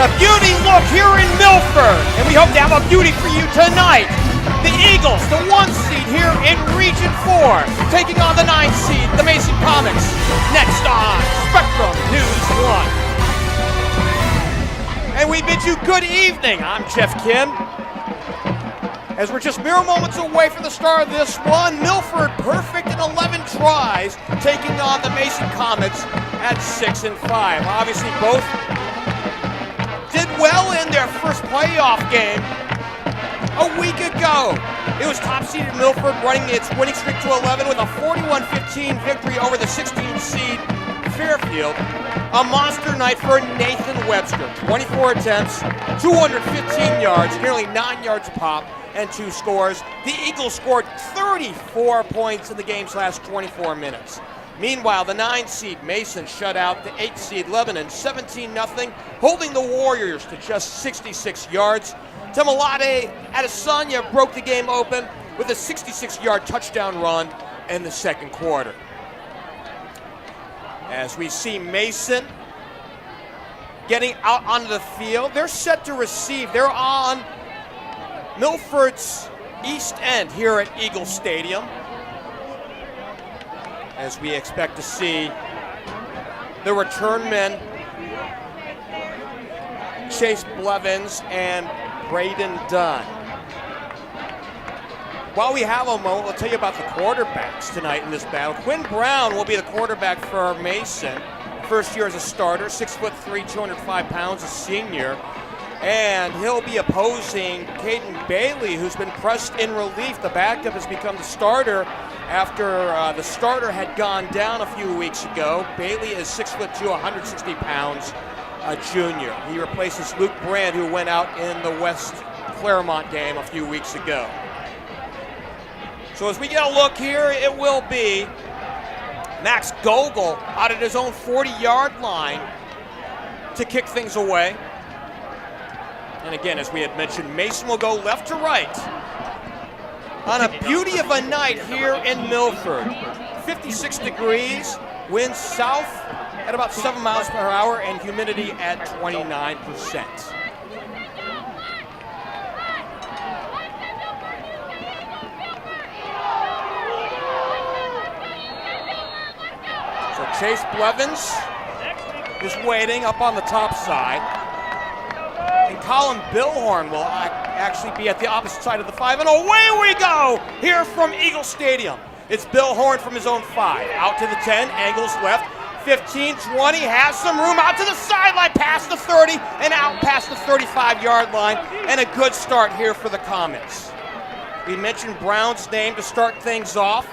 a beauty look here in Milford, and we hope to have a beauty for you tonight. The Eagles, the 1 seed here in Region 4, taking on the 9 seed, the Mason Comets. Next on Spectrum News 1. And we bid you good evening. I'm Jeff Kim. As we're just mere moments away from the start of this one, Milford perfect in 11 tries, taking on the Mason Comets at 6-5. Obviously, both did well in their first playoff game a week ago. It was top-seeded Milford running its winning streak to 11 with a 41-15 victory over the 16-seed Fairfield. A monster night for Nathan Webster. 24 attempts, 215 yards, nearly 9 yards a pop, and 2 scores. The Eagles scored 34 points in the game's last 24 minutes. Meanwhile, the 9 seed Mason shut out the 8 seed Lebanon 17-0, holding the Warriors to just 66 yards. Temolade Adesanya broke the game open with a 66-yard touchdown run in the second quarter. As we see Mason getting out onto the field, they're set to receive. They're on Milford's east end here at Eagle Stadium, as we expect to see the return men Chase Blevins and Braden Dunn. While we have a moment, we'll tell you about the quarterbacks tonight in this battle. Quinn Brown will be the quarterback for Mason. First year as a starter, 6'3", 205 pounds, a senior. And he'll be opposing Caden Bailey, who's been pressed in relief. The backup has become the starter after the starter had gone down a few weeks ago. Bailey is 6'2", 160 pounds, a junior. He replaces Luke Brand, who went out in the West Claremont game a few weeks ago. So as we get a look here, it will be Max Gogul out at his own 40-yard line to kick things away. And again, as we had mentioned, Mason will go left to right on a beauty of a night here in Milford. 56 degrees, wind south at about 7 miles per hour, and humidity at 29%. So Chase Blevins is waiting up on the top side. And Colin Billhorn will actually be at the opposite side of the 5. And away we go here from Eagle Stadium. It's Billhorn from his own 5. Out to the 10, angles left. 15, 20, has some room out to the sideline, past the 30, and out past the 35-yard line. And a good start here for the Comets. We mentioned Brown's name to start things off.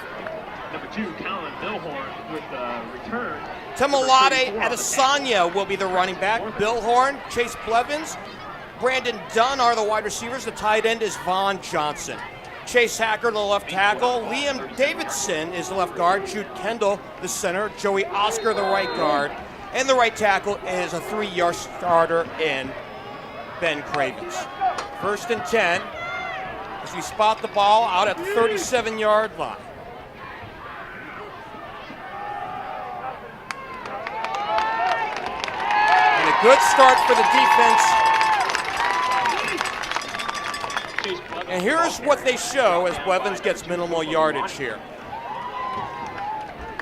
Number 2, Colin Billhorn with the return. Temolade Adesanya will be the running back. Billhorn, Chase Blevins, Brandon Dunn are the wide receivers. The tight end is Vaughn Johnson. Chase Hacker, the left tackle. Liam Davidson is the left guard. Jude Kendall, the center. Joey Oscar, the right guard. And the right tackle is a 3-yard starter in Ben Cravens. 1st and 10 as we spot the ball out at the 37-yard line. And a good start for the defense. And here's what they show as Blevins gets minimal yardage here.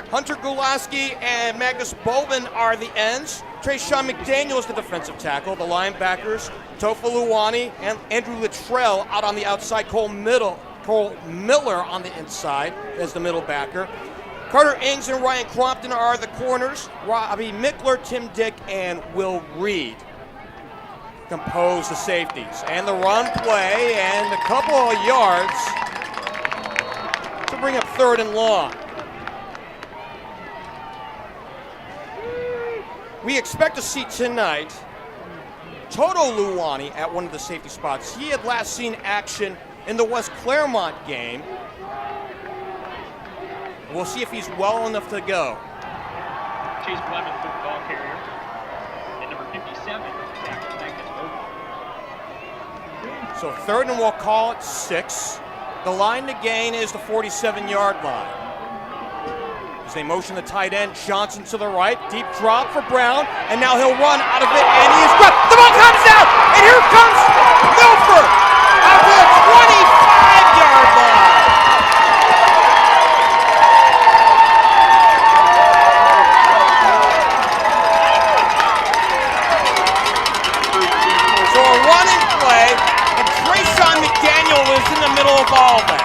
Hunter Gulaski and Magnus Bowman are the ends. Trayshawn McDaniel is the defensive tackle. The linebackers, Tofa Luwani and Andrew Littrell out on the outside. Cole Miller on the inside as the middle backer. Carter Ings and Ryan Crompton are the corners. Robbie Mickler, Tim Dick, and Will Reed compose the safeties. And the run play and a couple of yards to bring up 3rd and long. We expect to see tonight Toto Luwani at one of the safety spots. He had last seen action in the West Claremont game. We'll see if he's well enough to go. Chase Blevins with the ball carrier. And number 57, So 3rd and we'll call it 6. The line to gain is the 47-yard line. As they motion the tight end, Johnson to the right, deep drop for Brown, and now he'll run out of it, and he is grabbed. The ball comes down, and here comes Milford out to the 25-yard line. So a running play, and Trayshawn McDaniel is in the middle of all that.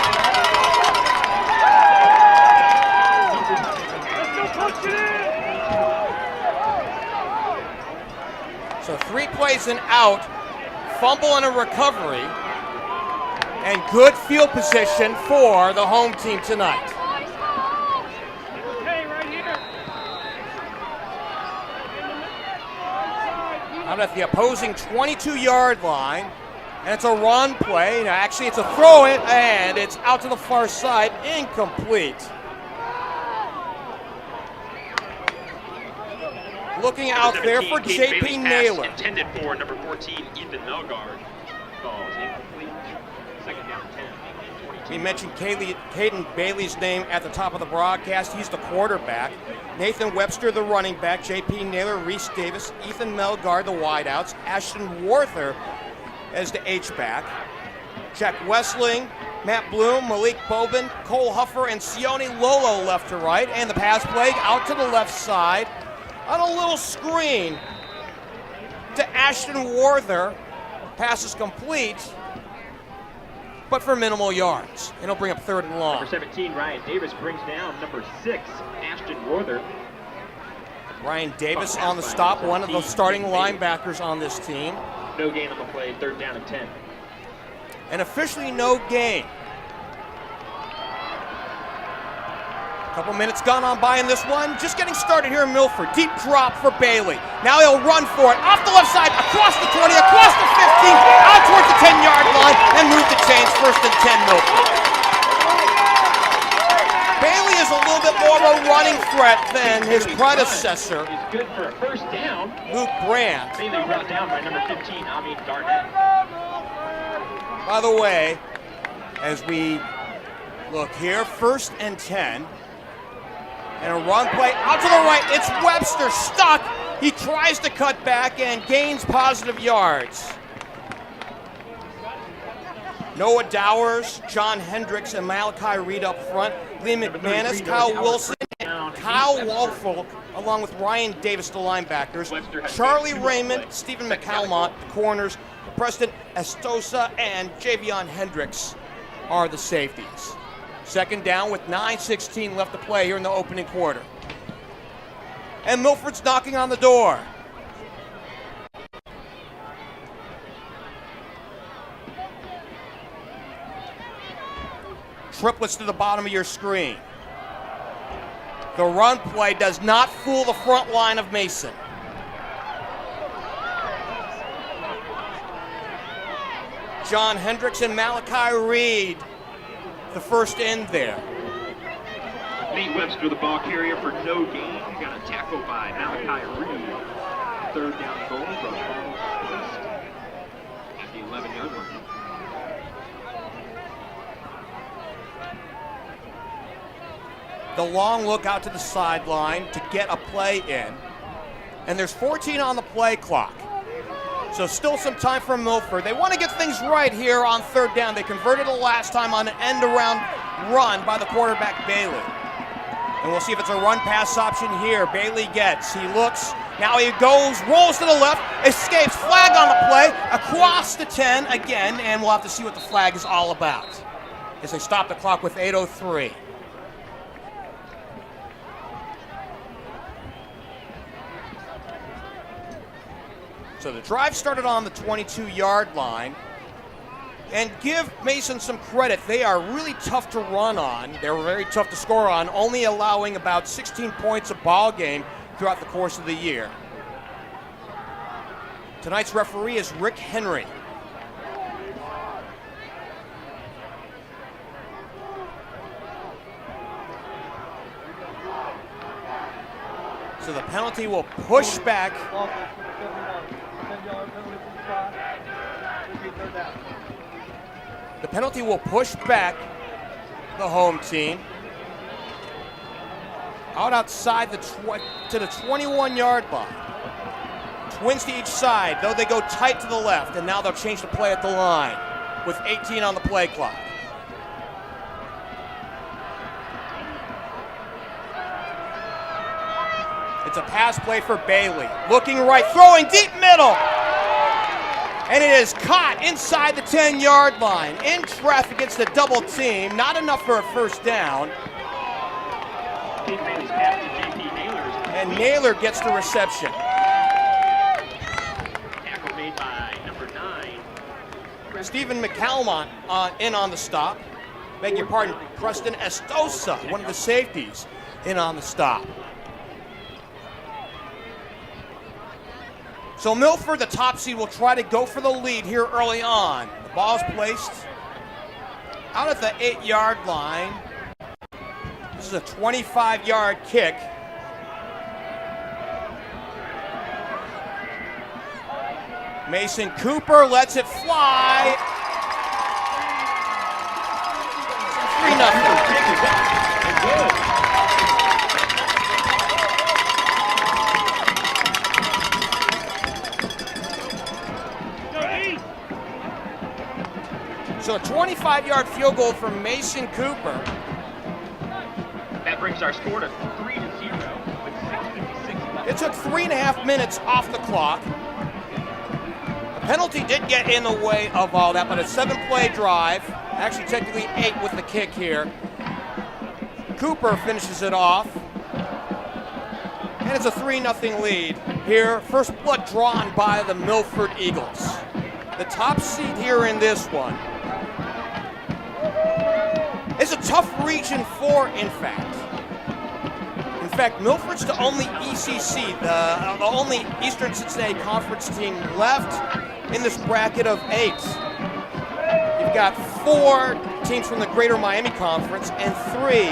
So 3 plays and out, fumble and a recovery, and good field position for the home team tonight. Out at the opposing 22-yard line, and it's a run play. Now, actually, it's a throw it, and it's out to the far side, incomplete. Looking out there for J.P. Naylor. Intended for number 14, Ethan Melgard. Falls incomplete. Second down 10. We mentioned Caden Bailey's name at the top of the broadcast. He's the quarterback. Nathan Webster, the running back. J.P. Naylor, Reese Davis, Ethan Melgard, the wideouts. Ashton Warther as the H-back. Jack Wessling, Matt Bloom, Malik Bobin, Cole Huffer, and Sione Lolo left to right. And the pass play out to the left side on a little screen to Ashton Warther. Pass is complete, but for minimal yards. And it'll bring up 3rd and long. Number 17, Ryan Davis brings down number 6, Ashton Warther. Ryan Davis on the stop, one of the starting linebackers on this team. No gain on the play, 3rd down and 10. And officially no gain. Couple minutes gone on by in this one. Just getting started here in Milford. Deep drop for Bailey. Now he'll run for it. Off the left side, across the 20, across the 15, out towards the 10-yard line, and move the chains. 1st and 10 Milford. Bailey is a little bit more of a running threat than his predecessor. He's good for a 1st down. Luke Brandt. Bailey brought down by number 15, Amin Garnett. By the way, as we look here, 1st and 10. And a run play out to the right. It's Webster stuck. He tries to cut back and gains positive yards. Noah Dowers, John Hendricks, and Malachi Reed up front. Lee McManus, Kyle Wilson, and Kyle Wolfolk, along with Ryan Davis, the linebackers. Charlie Raymond, Stephen McCalmont, the corners. Preston Estosa and Javion Hendricks are the safeties. 2nd down with 9:16 left to play here in the opening quarter. And Milford's knocking on the door. Triplets to the bottom of your screen. The run play does not fool the front line of Mason. John Hendricks and Malachi Reed, the first end there. Nate Webster, the ball carrier for no gain. Got a tackle by Malachi Reed. 3rd down goal from at the 11-yard line. The long look out to the sideline to get a play in. And there's 14 on the play clock. So still some time for Milford. They want to get things right here on 3rd down. They converted the last time on an end-around run by the quarterback, Bailey. And we'll see if it's a run-pass option here. Bailey gets, he looks, now he goes, rolls to the left, escapes, flag on the play, across the 10 again, and we'll have to see what the flag is all about as they stop the clock with 8:03. So the drive started on the 22-yard line. And give Mason some credit. They are really tough to run on. They're very tough to score on, only allowing about 16 points a ball game throughout the course of the year. Tonight's referee is Rick Henry. So the penalty will push back. The penalty will push back the home team. outside to the 21-yard line. Twins to each side, though they go tight to the left, and now they'll change the play at the line with 18 on the play clock. It's a pass play for Bailey. Looking right, throwing deep middle. And it is caught inside the 10-yard line. In traffic against the double team. Not enough for a first down. Caden Bailey's pass to JP Naylor. And Naylor gets the reception. Tackle made by number 9. Stephen McCalmont in on the stop. Beg your pardon, Preston Estosa, one of the safeties, in on the stop. So Milford, the top seed, will try to go for the lead here early on. The ball's placed out at the 8-yard line. This is a 25-yard kick. Mason Cooper lets it fly. 3-0. So a 25-yard field goal from Mason Cooper. That brings our score to 3-0 with 6:56 left. It took 3.5 minutes off the clock. A penalty did get in the way of all that, but a 7-play drive, actually technically 8 with the kick here. Cooper finishes it off. And it's a 3-0 lead here. First blood drawn by the Milford Eagles. The top seed here in this one. It's a tough region 4, in fact. In fact, Milford's the only ECC, the only Eastern Cincinnati Conference team left in this bracket of 8. You've got 4 teams from the Greater Miami Conference and 3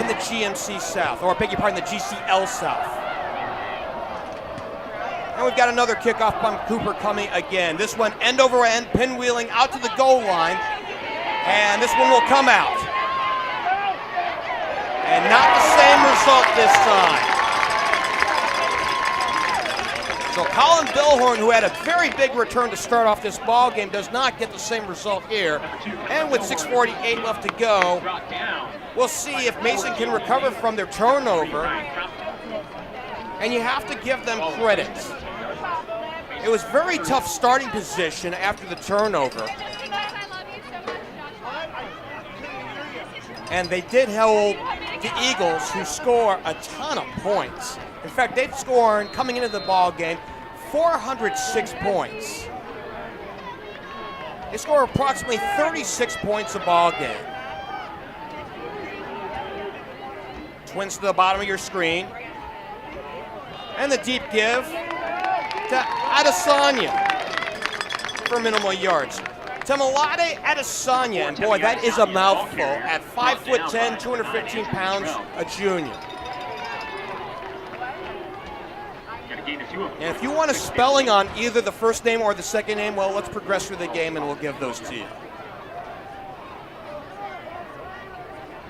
in the GMC South, or I beg your pardon, the GCL South. And we've got another kickoff by Cooper coming again. This one end over end, pinwheeling out to the goal line. And this one will come out. And not the same result this time. So Colin Billhorn, who had a very big return to start off this ball game, does not get the same result here. And with 6:48 left to go, we'll see if Mason can recover from their turnover. And you have to give them credit. It was very tough starting position after the turnover. And they did hold the Eagles, who score a ton of points. In fact, they've scored, coming into the ball game, 406 points. They score approximately 36 points a ball game. Twins to the bottom of your screen. And the deep give to Adesanya for minimal yards. Tamalade Adesanya, and boy, that is a mouthful, at 5'10", 215 pounds, a junior. And if you want a spelling on either the first name or the second name, well, let's progress through the game and we'll give those to you.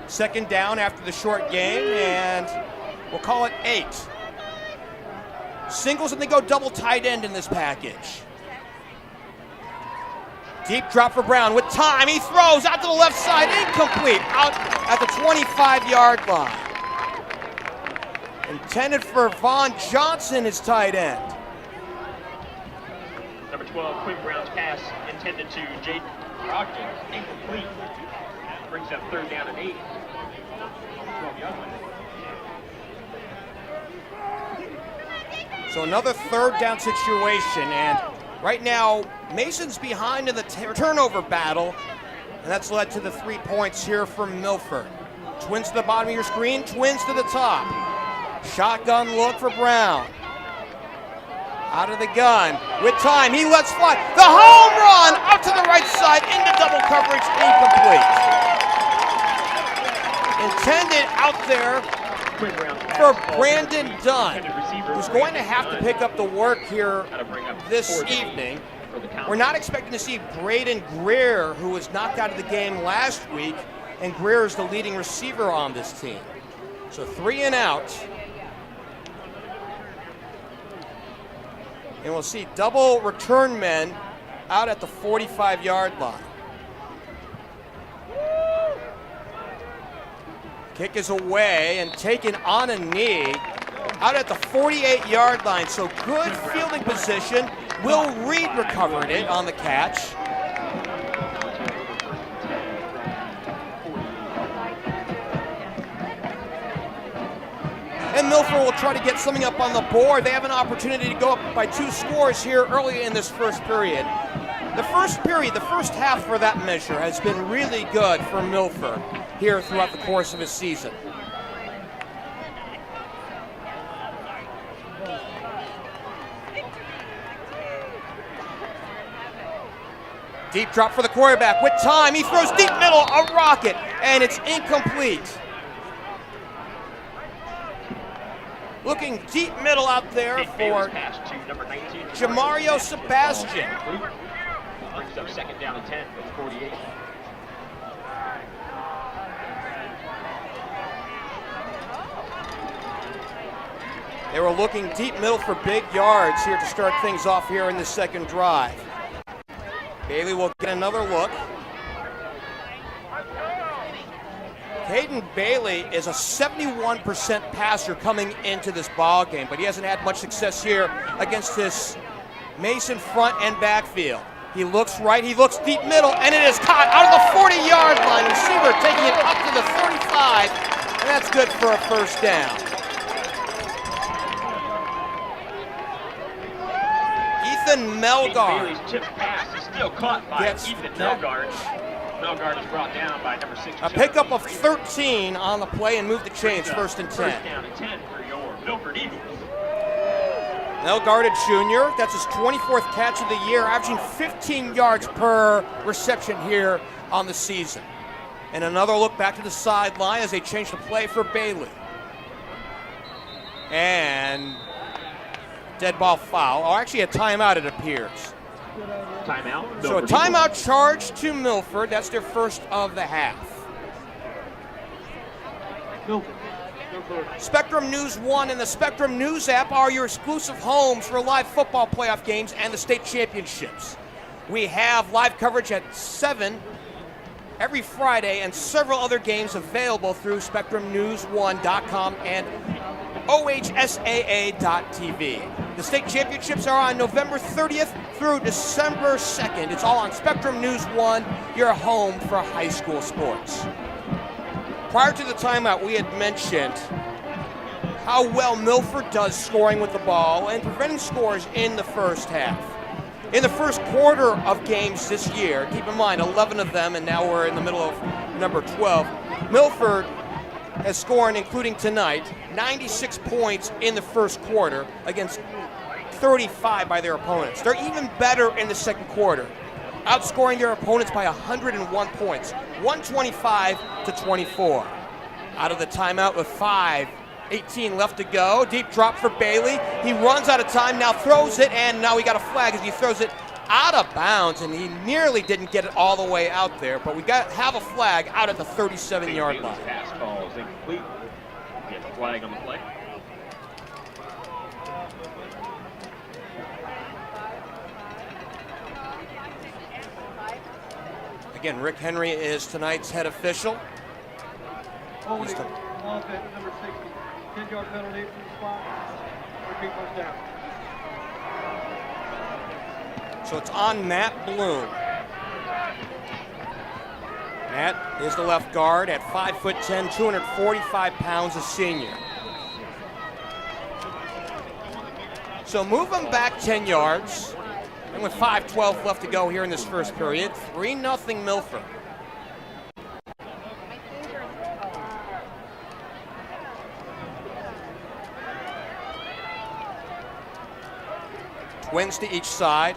Second down after the short game, and we'll call it 8. Singles, and they go double tight end in this package. Deep drop for Brown with time. He throws out to the left side, incomplete, out at the 25-yard line. Intended for Vaughn Johnson, his tight end. Number 12, Quinn Brown's pass intended to Jaden Brogdon, incomplete. Brings up 3rd down and 8. 12-yard line. So another 3rd down situation, and right now, Mason's behind in the turnover battle, and that's led to the 3 points here from Milford. Twins to the bottom of your screen, twins to the top. Shotgun look for Brown. Out of the gun, with time, he lets fly. The home run up to the right side, into double coverage, incomplete. Intended out there for Brandon Dunn, who's going to have to pick up the work here this evening. We're not expecting to see Braden Greer, who was knocked out of the game last week, and Greer is the leading receiver on this team. So 3 and out. And we'll see double return men out at the 45-yard line. Kick is away and taken on a knee out at the 48-yard line. So good fielding position. Will Reed recovered it on the catch. And Milford will try to get something up on the board. They have an opportunity to go up by 2 scores here early in this first period. The first half for that measure, has been really good for Milford here throughout the course of his season. Deep drop for the quarterback with time. He throws deep middle, a rocket, and it's incomplete. Looking deep middle out there for JaMario Sebastian. Brings up 2nd down and 10 with 48. They were looking deep middle for big yards here to start things off here in the second drive. Bailey will get another look. Caden Bailey is a 71% passer coming into this ball game, but he hasn't had much success here against this Mason front and backfield. He looks right, he looks deep middle, and it is caught out of the 40-yard line. Receiver taking it up to the 35, and that's good for a first down. Ethan Melgard. Bailey's tip pass is still caught by Ethan Melgard. Melgard is brought down by number 6. A pickup of 13 on the play and move the chains, 1st and 10. First down and 10 for your Milford Eagles. Melgard, a junior, that's his 24th catch of the year, averaging 15 yards per reception here on the season. And another look back to the sideline as they change the play for Bailey. And dead ball foul, or actually a timeout it appears. Timeout. So a timeout charge to Milford. That's their first of the half. Milford. Spectrum News 1 and the Spectrum News app are your exclusive homes for live football playoff games and the state championships. We have live coverage at 7 every Friday and several other games available through SpectrumNews1.com and OHSAA.tv. The state championships are on November 30th through December 2nd. It's all on Spectrum News 1, your home for high school sports. Prior to the timeout, we had mentioned how well Milford does scoring with the ball and preventing scores in the first half. In the first quarter of games this year, keep in mind 11 of them, and now we're in the middle of number 12, Milford has scored, including tonight, 96 points in the first quarter against 35 by their opponents. They're even better in the second quarter, outscoring their opponents by 101 points, 125-24. Out of the timeout with 5:18 left to go. Deep drop for Bailey. He runs out of time, now throws it, and now we got a flag as he throws it out of bounds, and he nearly didn't get it all the way out there, but we have a flag out at the 37-yard line. Pass ball is incomplete. Get a flag on the play. Again, Rick Henry is tonight's head official. Holding offense, number 60, 10-yard penalty from the spot. Repeat first down. So it's on Matt Bloom. Matt is the left guard at 5'10", 245 pounds, a senior. So move him back 10 yards. And with 5:12 left to go here in this first period, 3-0 Milford. Twins to each side.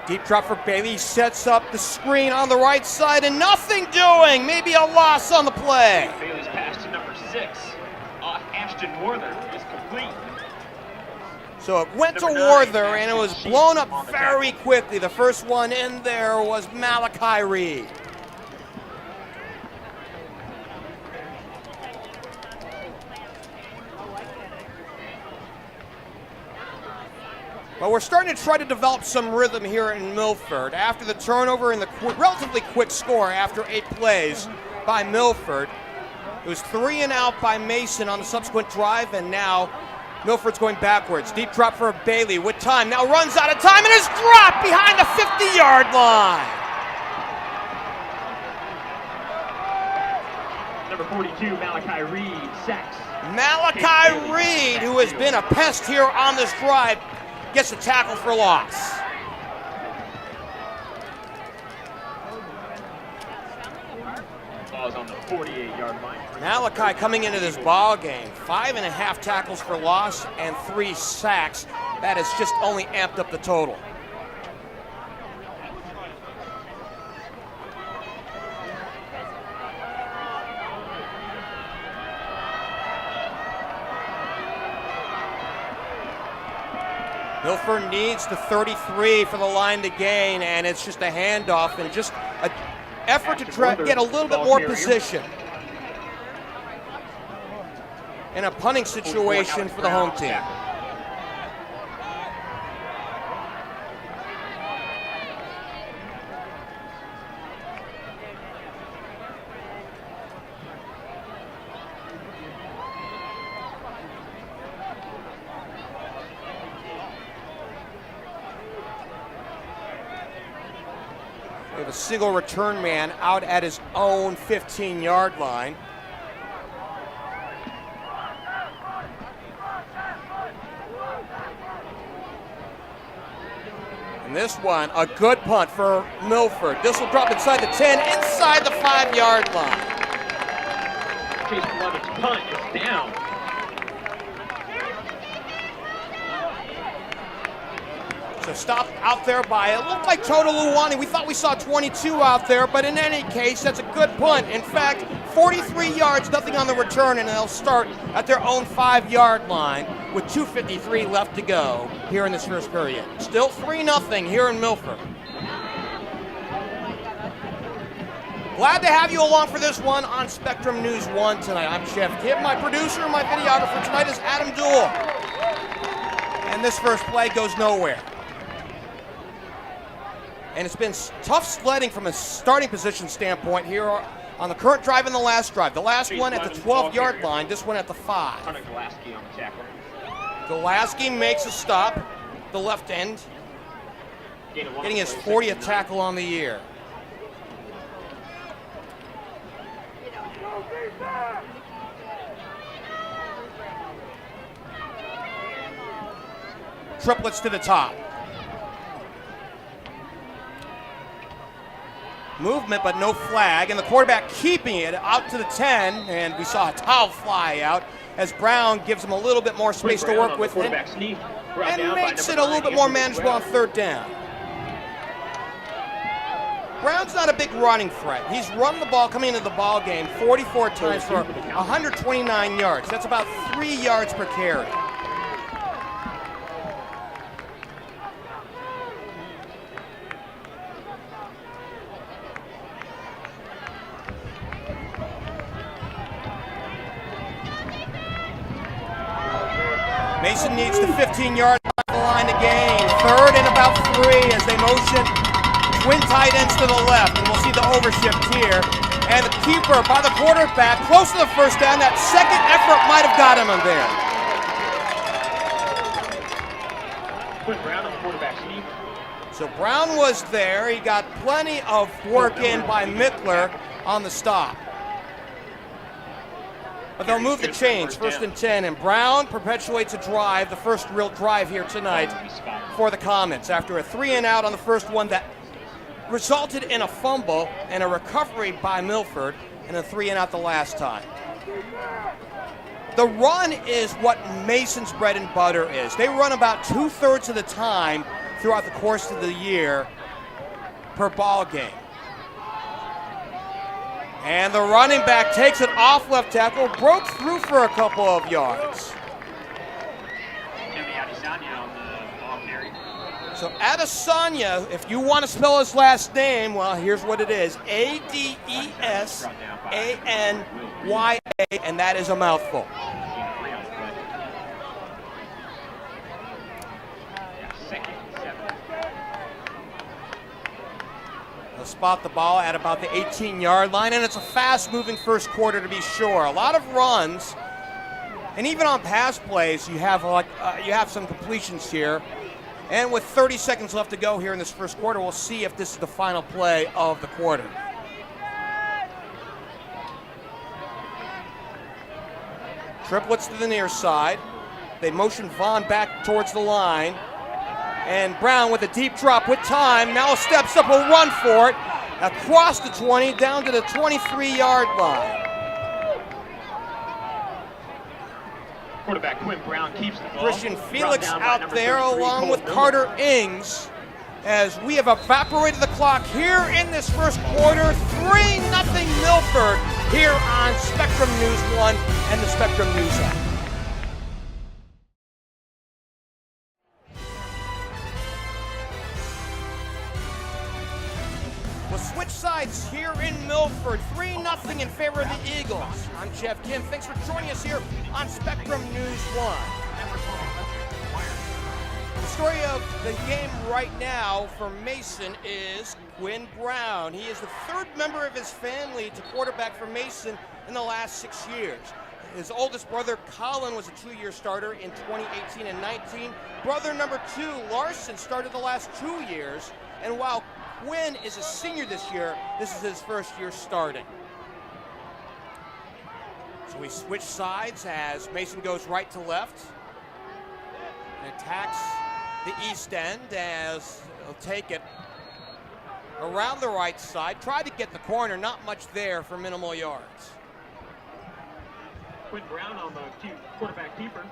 Deep drop for Bailey. He sets up the screen on the right side and nothing doing. Maybe a loss on the play. Bailey's pass to number 6. Ashton Worther is complete. So it went to Worther and it was blown up very quickly. The first one in there was Malachi Reed. Well, we're starting to try to develop some rhythm here in Milford. After the turnover and the relatively quick score after 8 plays by Milford, it was 3 and out by Mason on the subsequent drive, and now Milford's going backwards. Deep drop for Bailey with time. Now runs out of time and is dropped behind the 50-yard line. Number 42, Malachi Reed, sacks. Malachi Reed, who has been a pest here on this drive, gets a tackle for loss. Ball's on the 48-yard line. Malachi coming into this ball game, 5.5 tackles for loss and 3 sacks. That has just only amped up the total. Milford needs the 33 for the line to gain, and it's just a handoff and just an effort to try to get a little bit more position in a punting situation for the home team. We have a single return man out at his own 15-yard line. And this one, a good punt for Milford. This will drop inside the 10, inside the 5-yard line. Chase Clement's punt is down. So stop out there by, it looked like Toto Luwani. We thought we saw 22 out there, but in any case, that's a good punt. In fact, 43 yards, nothing on the return, and they'll start at their own 5-yard line with 2:53 left to go here in this first period. Still 3-0 here in Milford. Glad to have you along for this one on Spectrum News 1 tonight. I'm Chef Kip. My producer, my videographer tonight is Adam Duell. And this first play goes nowhere. And it's been tough sledding from a starting position standpoint here on the current drive and the last drive. The last one at the 12-yard line, this one at the 5. Hunter Glasky on the tackle. Glasky makes a stop, the left end, getting his 40th tackle on the year. Triplets to the top. Movement, but no flag, and the quarterback keeping it out to the 10, and we saw a towel fly out as Brown gives him a little bit more space to work with and makes it a little bit more manageable on 3rd down. Brown's not a big running threat. He's run the ball coming into the ball game 44 times for 129 yards. That's about 3 yards per carry. Mason needs the 15-yard line to gain. 3rd and about 3 as they motion twin tight ends to the left. And we'll see the overshift here. And the keeper by the quarterback, close to the first down. That second effort might have got him in there. Put Brown on the quarterback sneak. So Brown was there. He got plenty of work in by Mickler on the stop. But they'll move the chains, 1st and 10, and Brown perpetuates a drive, the first real drive here tonight for the Comets. After a 3 and out on the first one that resulted in a fumble and a recovery by Milford, and a 3 and out the last time. The run is what Mason's bread and butter is. They run about 2/3 of the time throughout the course of the year per ball game. And the running back takes it off left tackle, broke through for a couple of yards. So Adesanya, if you want to spell his last name, well, here's what it is. A-D-E-S-A-N-Y-A, and that is a mouthful. second and 7. They'll spot the ball at about the 18-yard line, and it's a fast-moving first quarter to be sure. A lot of runs, and even on pass plays, you have some completions here. And with 30 seconds left to go here in this first quarter, we'll see if this is the final play of the quarter. Triplets to the near side. They motion Vaughn back towards the line. And Brown with a deep drop with time. Now steps up, will run for it. Across the 20, down to the 23-yard line. Quarterback Quinn Brown keeps the ball. Christian Felix out there along with Carter Ings, as we have evaporated the clock here in this first quarter. 3-0 Milford here on Spectrum News 1 and the Spectrum News app. We'll switch sides here in Milford. 3-0 in favor of the Eagles. I'm Jeff Kim. Thanks for joining us here on Spectrum News 1. The story of the game right now for Mason is Quinn Brown. He is the third member of his family to quarterback for Mason in the last 6 years. His oldest brother, Colin, was a 2-year starter in 2018 and 19. Brother number 2, Larson, started the last 2 years. And while Quinn is a senior this year, this is his first year starting. So we switch sides as Mason goes right to left and attacks the east end as he'll take it around the right side. Tried to get the corner, not much there for minimal yards. Quinn Brown on the quarterback keeper.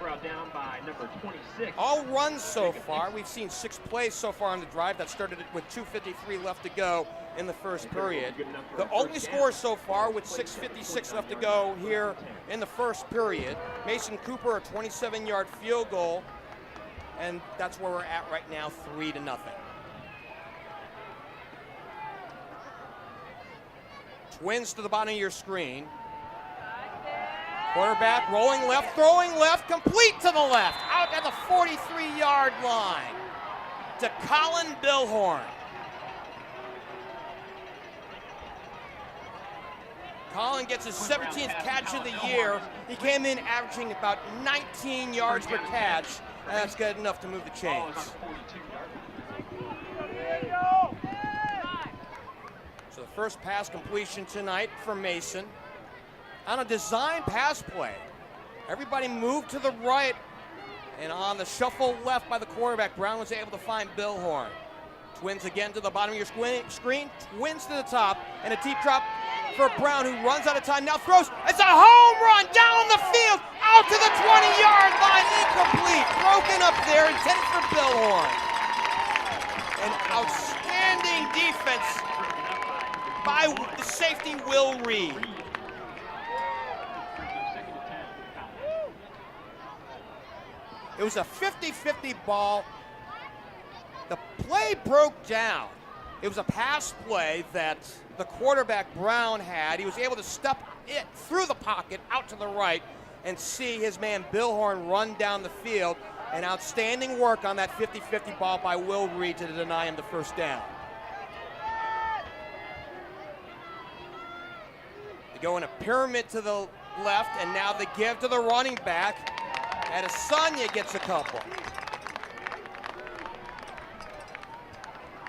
Brought down by number 26. All runs so far. We've seen 6 plays so far on the drive. That started with 2:53 left to go in the first period. The only score so far with 6:56 left to go here in the first period. Mason Cooper, a 27-yard field goal, and that's where we're at right now, 3-0. Twins to the bottom of your screen. Quarterback rolling left, throwing left, complete to the left, out at the 43-yard line to Colin Billhorn. Colin gets his 17th catch of the year. He came in averaging about 19 yards per catch, and that's good enough to move the chains. So the first pass completion tonight for Mason. On a design pass play, everybody moved to the right, and on the shuffle left by the quarterback, Brown was able to find Billhorn. Twins again to the bottom of your screen, twins to the top, and a deep drop for Brown, who runs out of time, now throws. It's a home run down the field, out to the 20-yard line, incomplete, broken up there, intended for Billhorn. An outstanding defense by the safety, Will Reed. It was a 50-50 ball. The play broke down. It was a pass play that the quarterback Brown had. He was able to step it through the pocket out to the right and see his man Billhorn run down the field. And outstanding work on that 50-50 ball by Will Reed to deny him the first down. They go in a pyramid to the left, and now they give to the running back. And Asanya gets a couple.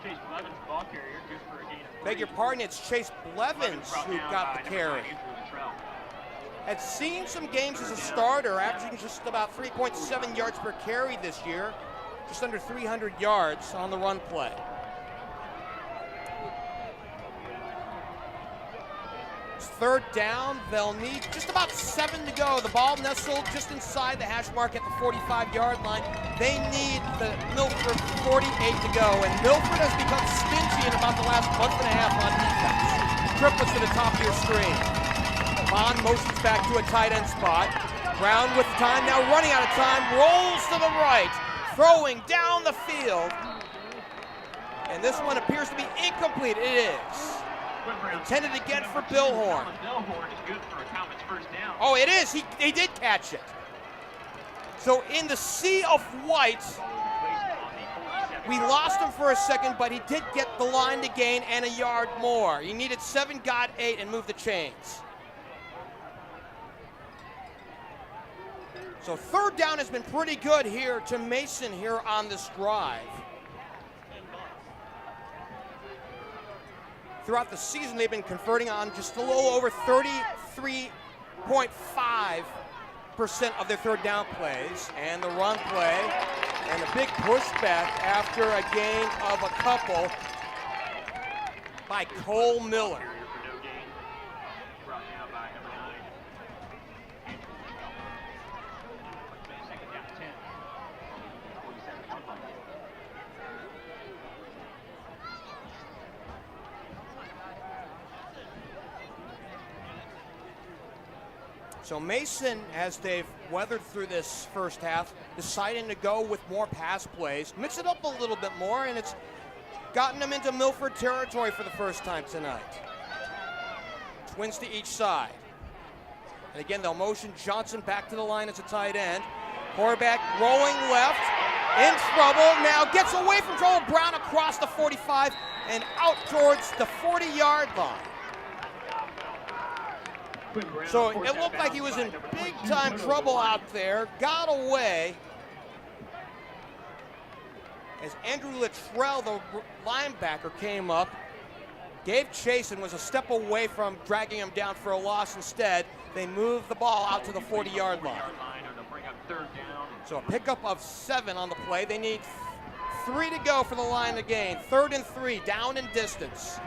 Chase Blevins, ball carrier, good for a gain of 3. Beg your pardon, it's Chase Blevins who got the carry. Had seen some games as a starter, averaging just about 3.7 yards per carry this year, just under 300 yards on the run play. Third down, they'll need just about 7 to go. The ball nestled just inside the hash mark at the 45-yard line. They need the Milford 48 to go, and Milford has become stingy in about the last month and a half on defense. Triplets to the top of your screen. Bond motions back to a tight end spot. Brown with time, now running out of time, rolls to the right, throwing down the field. And this one appears to be incomplete. It is. Intended again for Billhorn. Billhorn is good for a Comets first down. Oh, it is. He did catch it. So in the sea of white, we lost him for a second, but he did get the line to gain and a yard more. He needed 7, got 8, and moved the chains. So third down has been pretty good here to Mason here on this drive. Throughout the season, they've been converting on just a little over 33.5% of their third down plays. And the run play and a big pushback after a gain of a couple by Cole Miller. So Mason, as they've weathered through this first half, deciding to go with more pass plays, mix it up a little bit more, and it's gotten them into Milford territory for the first time tonight. Twins to each side. And again, they'll motion Johnson back to the line as a tight end. Quarterback rolling left, in trouble, now gets away from trouble. Brown across the 45 and out towards the 40-yard line. So it looked like he was in big-time trouble out there, got away. As Andrew Littrell, the linebacker, came up, gave chase and was a step away from dragging him down for a loss. Instead, they moved the ball out to the 40-yard line. So a pickup of 7 on the play. They need 3 to go for the line to gain. 3rd and 3, down in distance.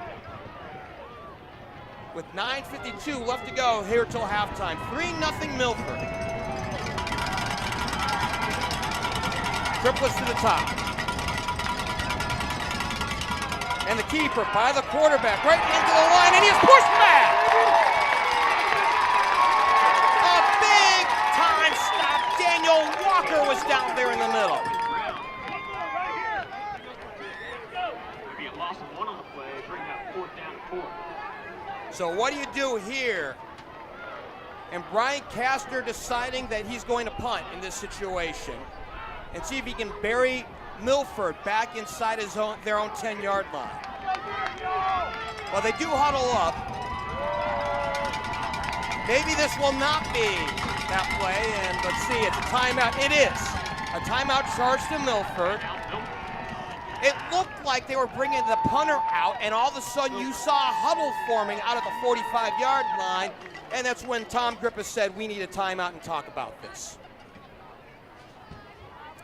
With 9:52 left to go here till halftime. 3-0 Milford. Triplets to the top. And the keeper by the quarterback right into the line, and he is pushed back. A big time stop. Daniel Walker was down there in the middle. Maybe a loss of 1 on the play, bring that 4th down to 4. So what do you do here? And Brian Castner deciding that he's going to punt in this situation and see if he can bury Milford back inside their own 10-yard line. Well, they do huddle up. Maybe this will not be that play, and let's see, it's a timeout. It is. A timeout charge to Milford. It looked like they were bringing the punter out, and all of a sudden you saw a huddle forming out at the 45-yard line, and that's when Tom Griffith said, we need a timeout and talk about this.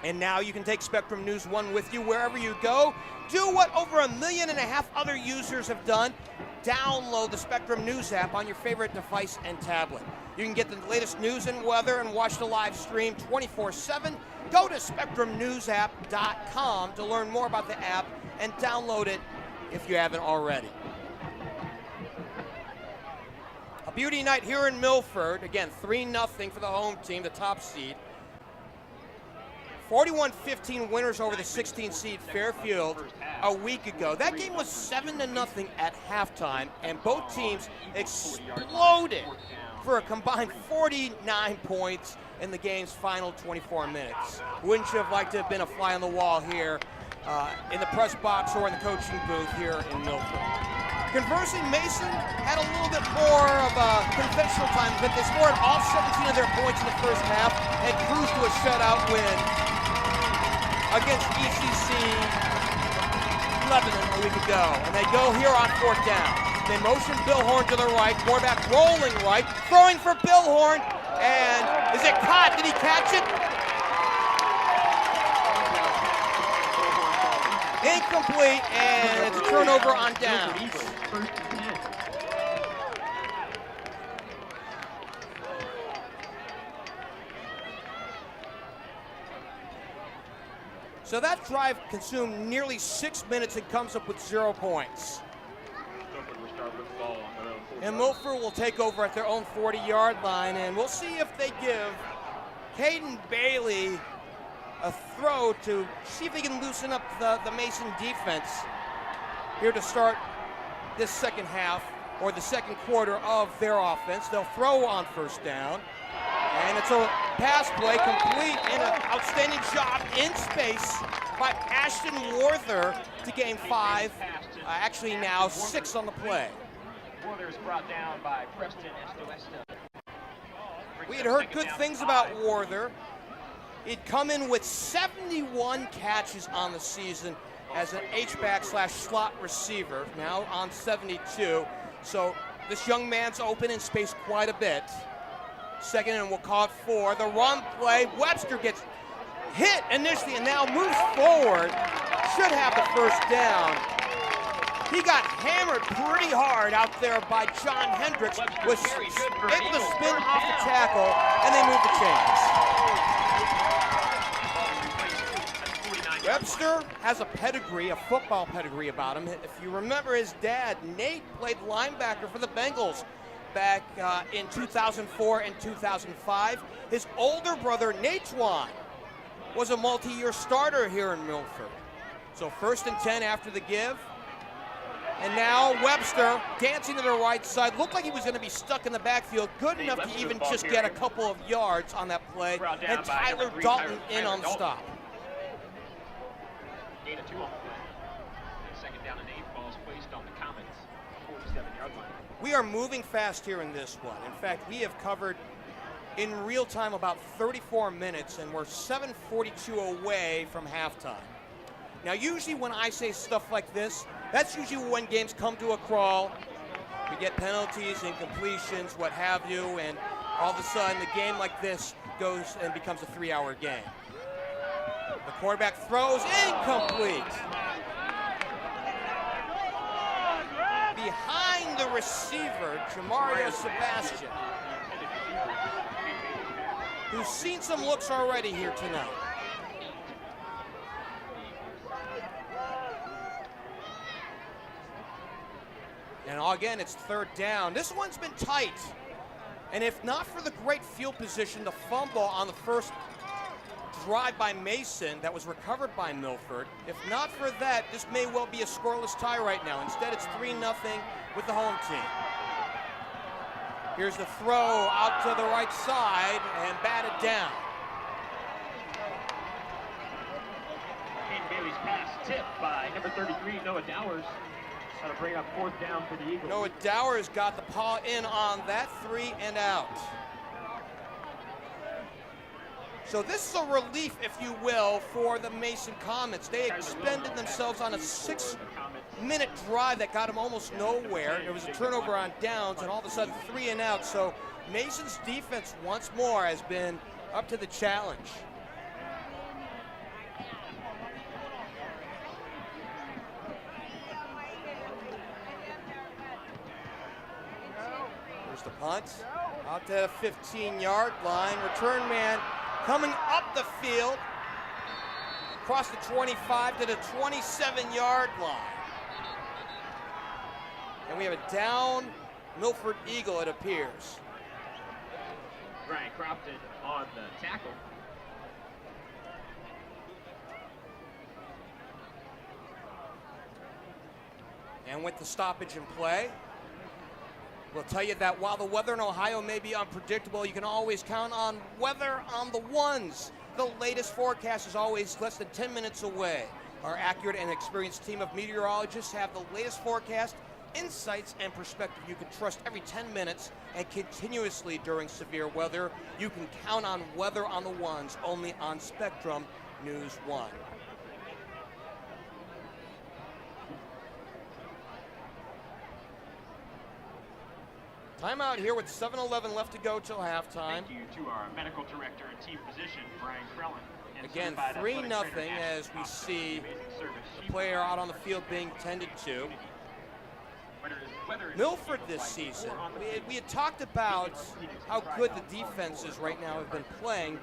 And now you can take Spectrum News 1 with you wherever you go. Do what over 1.5 million other users have done. Download the Spectrum News app on your favorite device and tablet. You can get the latest news and weather and watch the live stream 24/7. Go to SpectrumNewsApp.com to learn more about the app and download it if you haven't already. A beauty night here in Milford. Again, 3-0 for the home team, the top seed. 41-15 winners over the 16-seed Fairfield a week ago. That game was 7-0 at halftime, and both teams exploded for a combined 49 points in the game's final 24 minutes. Wouldn't you have liked to have been a fly on the wall here in the press box or in the coaching booth here in Milford? Conversely, Mason had a little bit more of a conventional time, but they scored all 17 of their points in the first half and cruised to a shutout win against ECC Lebanon a week ago. And they go here on 4th down. They motion Bill Horn to the right, quarterback rolling right, throwing for Bill Horn, and is it caught? Did he catch it? Incomplete, and it's a turnover on downs. So that drive consumed nearly 6 minutes and comes up with 0 points. And Milford will take over at their own 40-yard line, and we'll see if they give Caden Bailey a throw to see if they can loosen up the Mason defense here to start this second half or the second quarter of their offense. They'll throw on 1st down. And it's a pass play complete and an outstanding job in space by Ashton Warther to gain 5. Actually now 6 on the play. Warther's brought down by Preston Estoesta. We had heard good things about Warther. He'd come in with 71 catches on the season as an H-back/slot receiver, now on 72. So this young man's open in space quite a bit. Second and we'll call it 4. The run play, Webster gets hit initially and now moves forward. Should have the first down. He got hammered pretty hard out there by John Hendricks, was able to spin off the tackle, and they moved the chains. Webster has a pedigree, a football pedigree about him. If you remember his dad, Nate, played linebacker for the Bengals back in 2004 and 2005. His older brother, Natwan, was a multi-year starter here in Milford. So 1st and 10 after the give. And now Webster dancing to the right side. Looked like he was going to be stuck in the backfield. Good enough to even just get a couple of yards on that play. And Tyler Dalton in on the stop. Gain of 2 on the play. Second down and 8. Ball's placed on the Comets. 47-yard line. We are moving fast here in this one. In fact, we have covered in real time about 34 minutes, and we're 7:42 away from halftime. Now, usually when I say stuff like this, that's usually when games come to a crawl. We get penalties, incompletions, what have you, and all of a sudden a game like this goes and becomes a 3-hour game. The quarterback throws incomplete. Behind the receiver, JaMario Sebastian, who's seen some looks already here tonight. And again, it's 3rd down. This one's been tight. And if not for the great field position, the fumble on the first drive by Mason that was recovered by Milford, if not for that, this may well be a scoreless tie right now. Instead, it's 3-0 with the home team. Here's the throw out to the right side and batted down. Caden Bailey's pass tipped by number 33, Noah Dowers. To bring up 4th down for the Eagles. Noah Dowers got the paw in on that 3 and out. So this is a relief, if you will, for the Mason Comets. They expended themselves on a 6-minute drive that got them almost nowhere. There was a turnover on downs, and all of a sudden 3 and out. So Mason's defense once more has been up to the challenge. The punt out to the 15-yard line. Return man coming up the field across the 25 to the 27-yard line. And we have a down Milford Eagle, it appears. Brian Crofton on the tackle. And with the stoppage in play, we'll tell you that while the weather in Ohio may be unpredictable, you can always count on weather on the ones. The latest forecast is always less than 10 minutes away. Our accurate and experienced team of meteorologists have the latest forecast, insights, and perspective you can trust every 10 minutes and continuously during severe weather. You can count on weather on the ones only on Spectrum News 1. Timeout here with 7:11 left to go till halftime. Thank you to our medical director and team physician, Brian Crellin. Again, 3-0 as we see the player out on the field being tended to. Milford this season, we had talked about how good the defenses right now have been playing.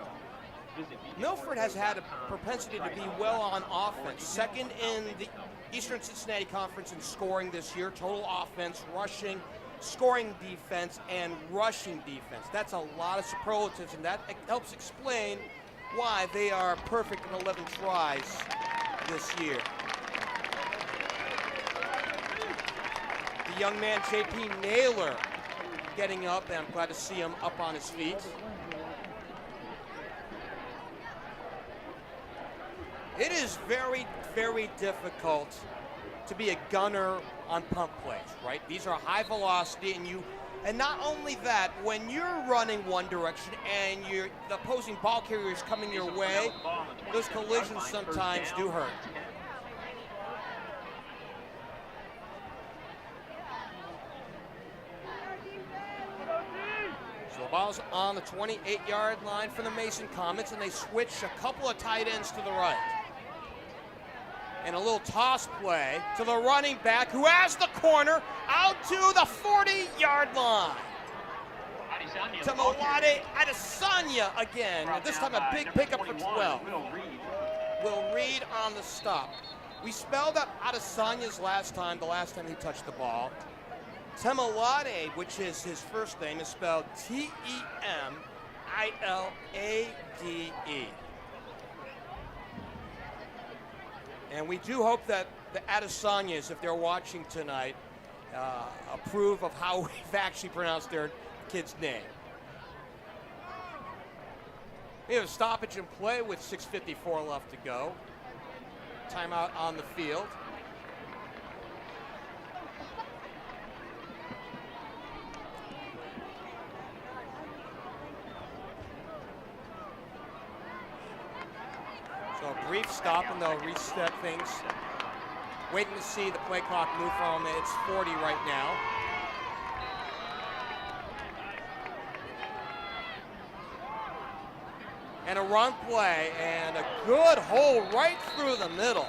Milford has had a propensity to be well on offense. Second in the Eastern Cincinnati Conference in scoring this year, total offense, rushing, scoring defense, and rushing defense. That's a lot of superlatives, and that helps explain why they are perfect in 11 tries this year. The young man, J.P. Naylor, getting up, and I'm glad to see him up on his feet. It is very, very difficult to be a gunner on punt plays, right? These are high velocity, and not only that, when you're running one direction and the opposing ball carrier is coming your way, those collisions sometimes do hurt. So the ball's on the 28-yard line for the Mason Comets, and they switch a couple of tight ends to the right. And a little toss play to the running back who has the corner out to the 40-yard line. To Malade Adesanya again. This time a big pickup for 12. Will Reed on the stop. We spelled out Adesanya's the last time he touched the ball. Temalade, which is his first name, is spelled Temilade. And we do hope that the Adesanyas, if they're watching tonight, approve of how we've actually pronounced their kid's name. We have a stoppage in play with 6:54 left to go. Timeout on the field. So a brief stop and they'll reset things. Waiting to see the play clock move from it's 40 right now. And a run play and a good hole right through the middle.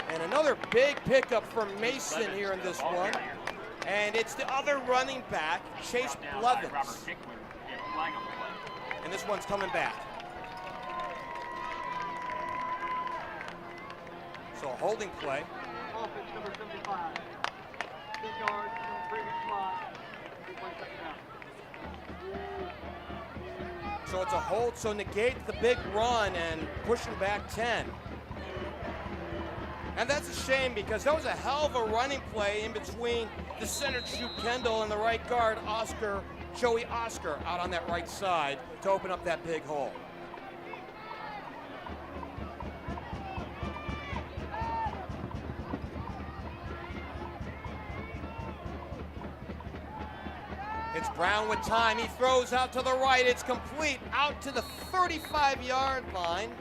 And another big pickup for Mason here in this one. And it's the other running back, Chase Blevins. And this one's coming back. So a holding play. Offense number 75. 10 yards from the previous slot. 2 points second down. So it's a hold, so negate the big run and pushing back 10. And that's a shame because that was a hell of a running play in between the center Drew Kendall and the right guard Joey Oscar out on that right side to open up that big hole. It's Brown with time. He throws out to the right. It's complete out to the 35-yard line.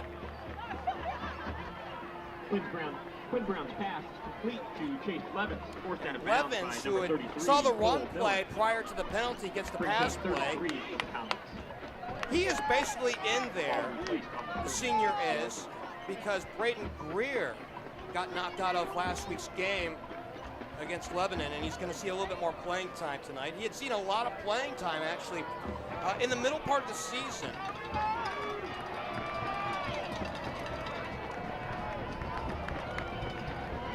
Quinn Brown's pass is complete to Chase Blevins. Forced out of bounds by Blevins, who number 33, saw the run Cole play Miller. prior to the penalty, gets the Brings pass up play. 33 for the Comets. He is basically in there, the senior is, because Brayton Greer got knocked out of last week's game against Lebanon, and he's going to see a little bit more playing time tonight. He had seen a lot of playing time, actually, in the middle part of the season.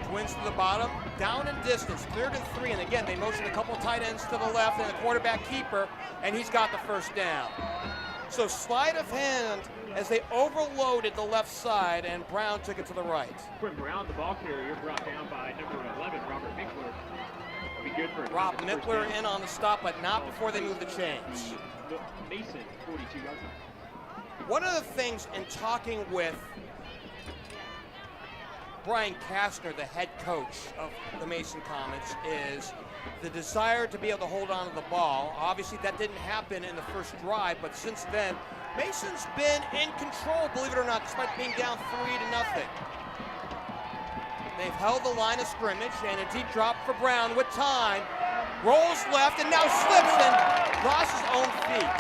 Twins to the bottom, down in distance, 3rd and 3, and again, they motion a couple tight ends to the left and the quarterback keeper, and he's got the first down. So sleight of hand as they overloaded the left side, and Brown took it to the right. Quinn Brown, the ball carrier, brought down by number 11, Robert Mickler. Be good for Rob Mickler in on the stop, but not before they move the chains. Mason, 42 yards. One of the things in talking with Brian Kastner, the head coach of the Mason Comets, is the desire to be able to hold on to the ball. Obviously, that didn't happen in the first drive, but since then, Mason's been in control, believe it or not, despite being down 3-0. They've held the line of scrimmage, and a deep drop for Brown with time. Rolls left and now slips and lost his own feet.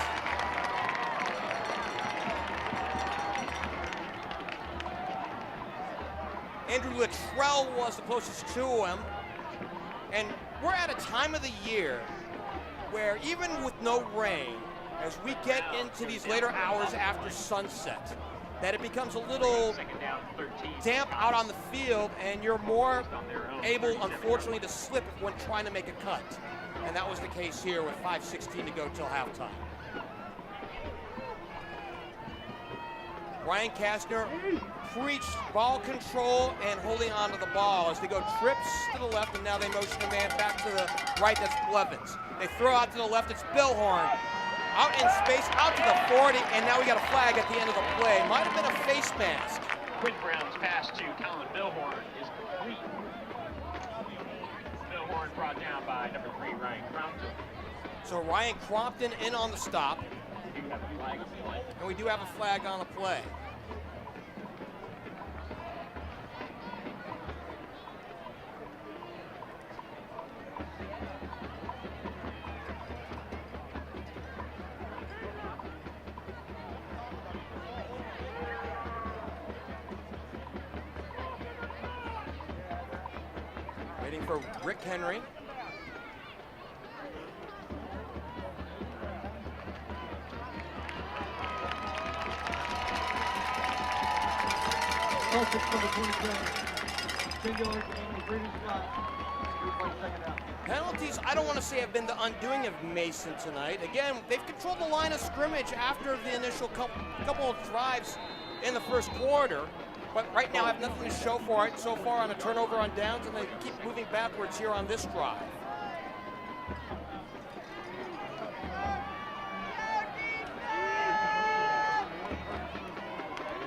Andrew Littrell was the closest to him. And we're at a time of the year where even with no rain, as we get into these later hours after sunset, that it becomes a little damp out on the field, and you're more able, unfortunately, to slip when trying to make a cut. And that was the case here with 5:16 to go till halftime. Brian Kastner preached ball control and holding on to the ball as they go trips to the left, and now they motion the man back to the right. That's Blevins. They throw out to the left. It's Billhorn. Out in space, out to the 40, and now we got a flag at the end of the play. Might have been a face mask. Quinn Brown's pass to Colin Milford is complete. Milford brought down by number 3, Ryan Crompton. So Ryan Crompton in on the stop. We do have a flag on the play. And we do have a flag on the play. Waiting for Rick Henry. Number 27. 10 yards on the green spot. 3 second out. Penalties, I don't want to say have been the undoing of Mason tonight. Again, they've controlled the line of scrimmage after the initial couple of drives in the first quarter, but right now have nothing to show for it so far on a turnover on downs, and they keep moving backwards here on this drive.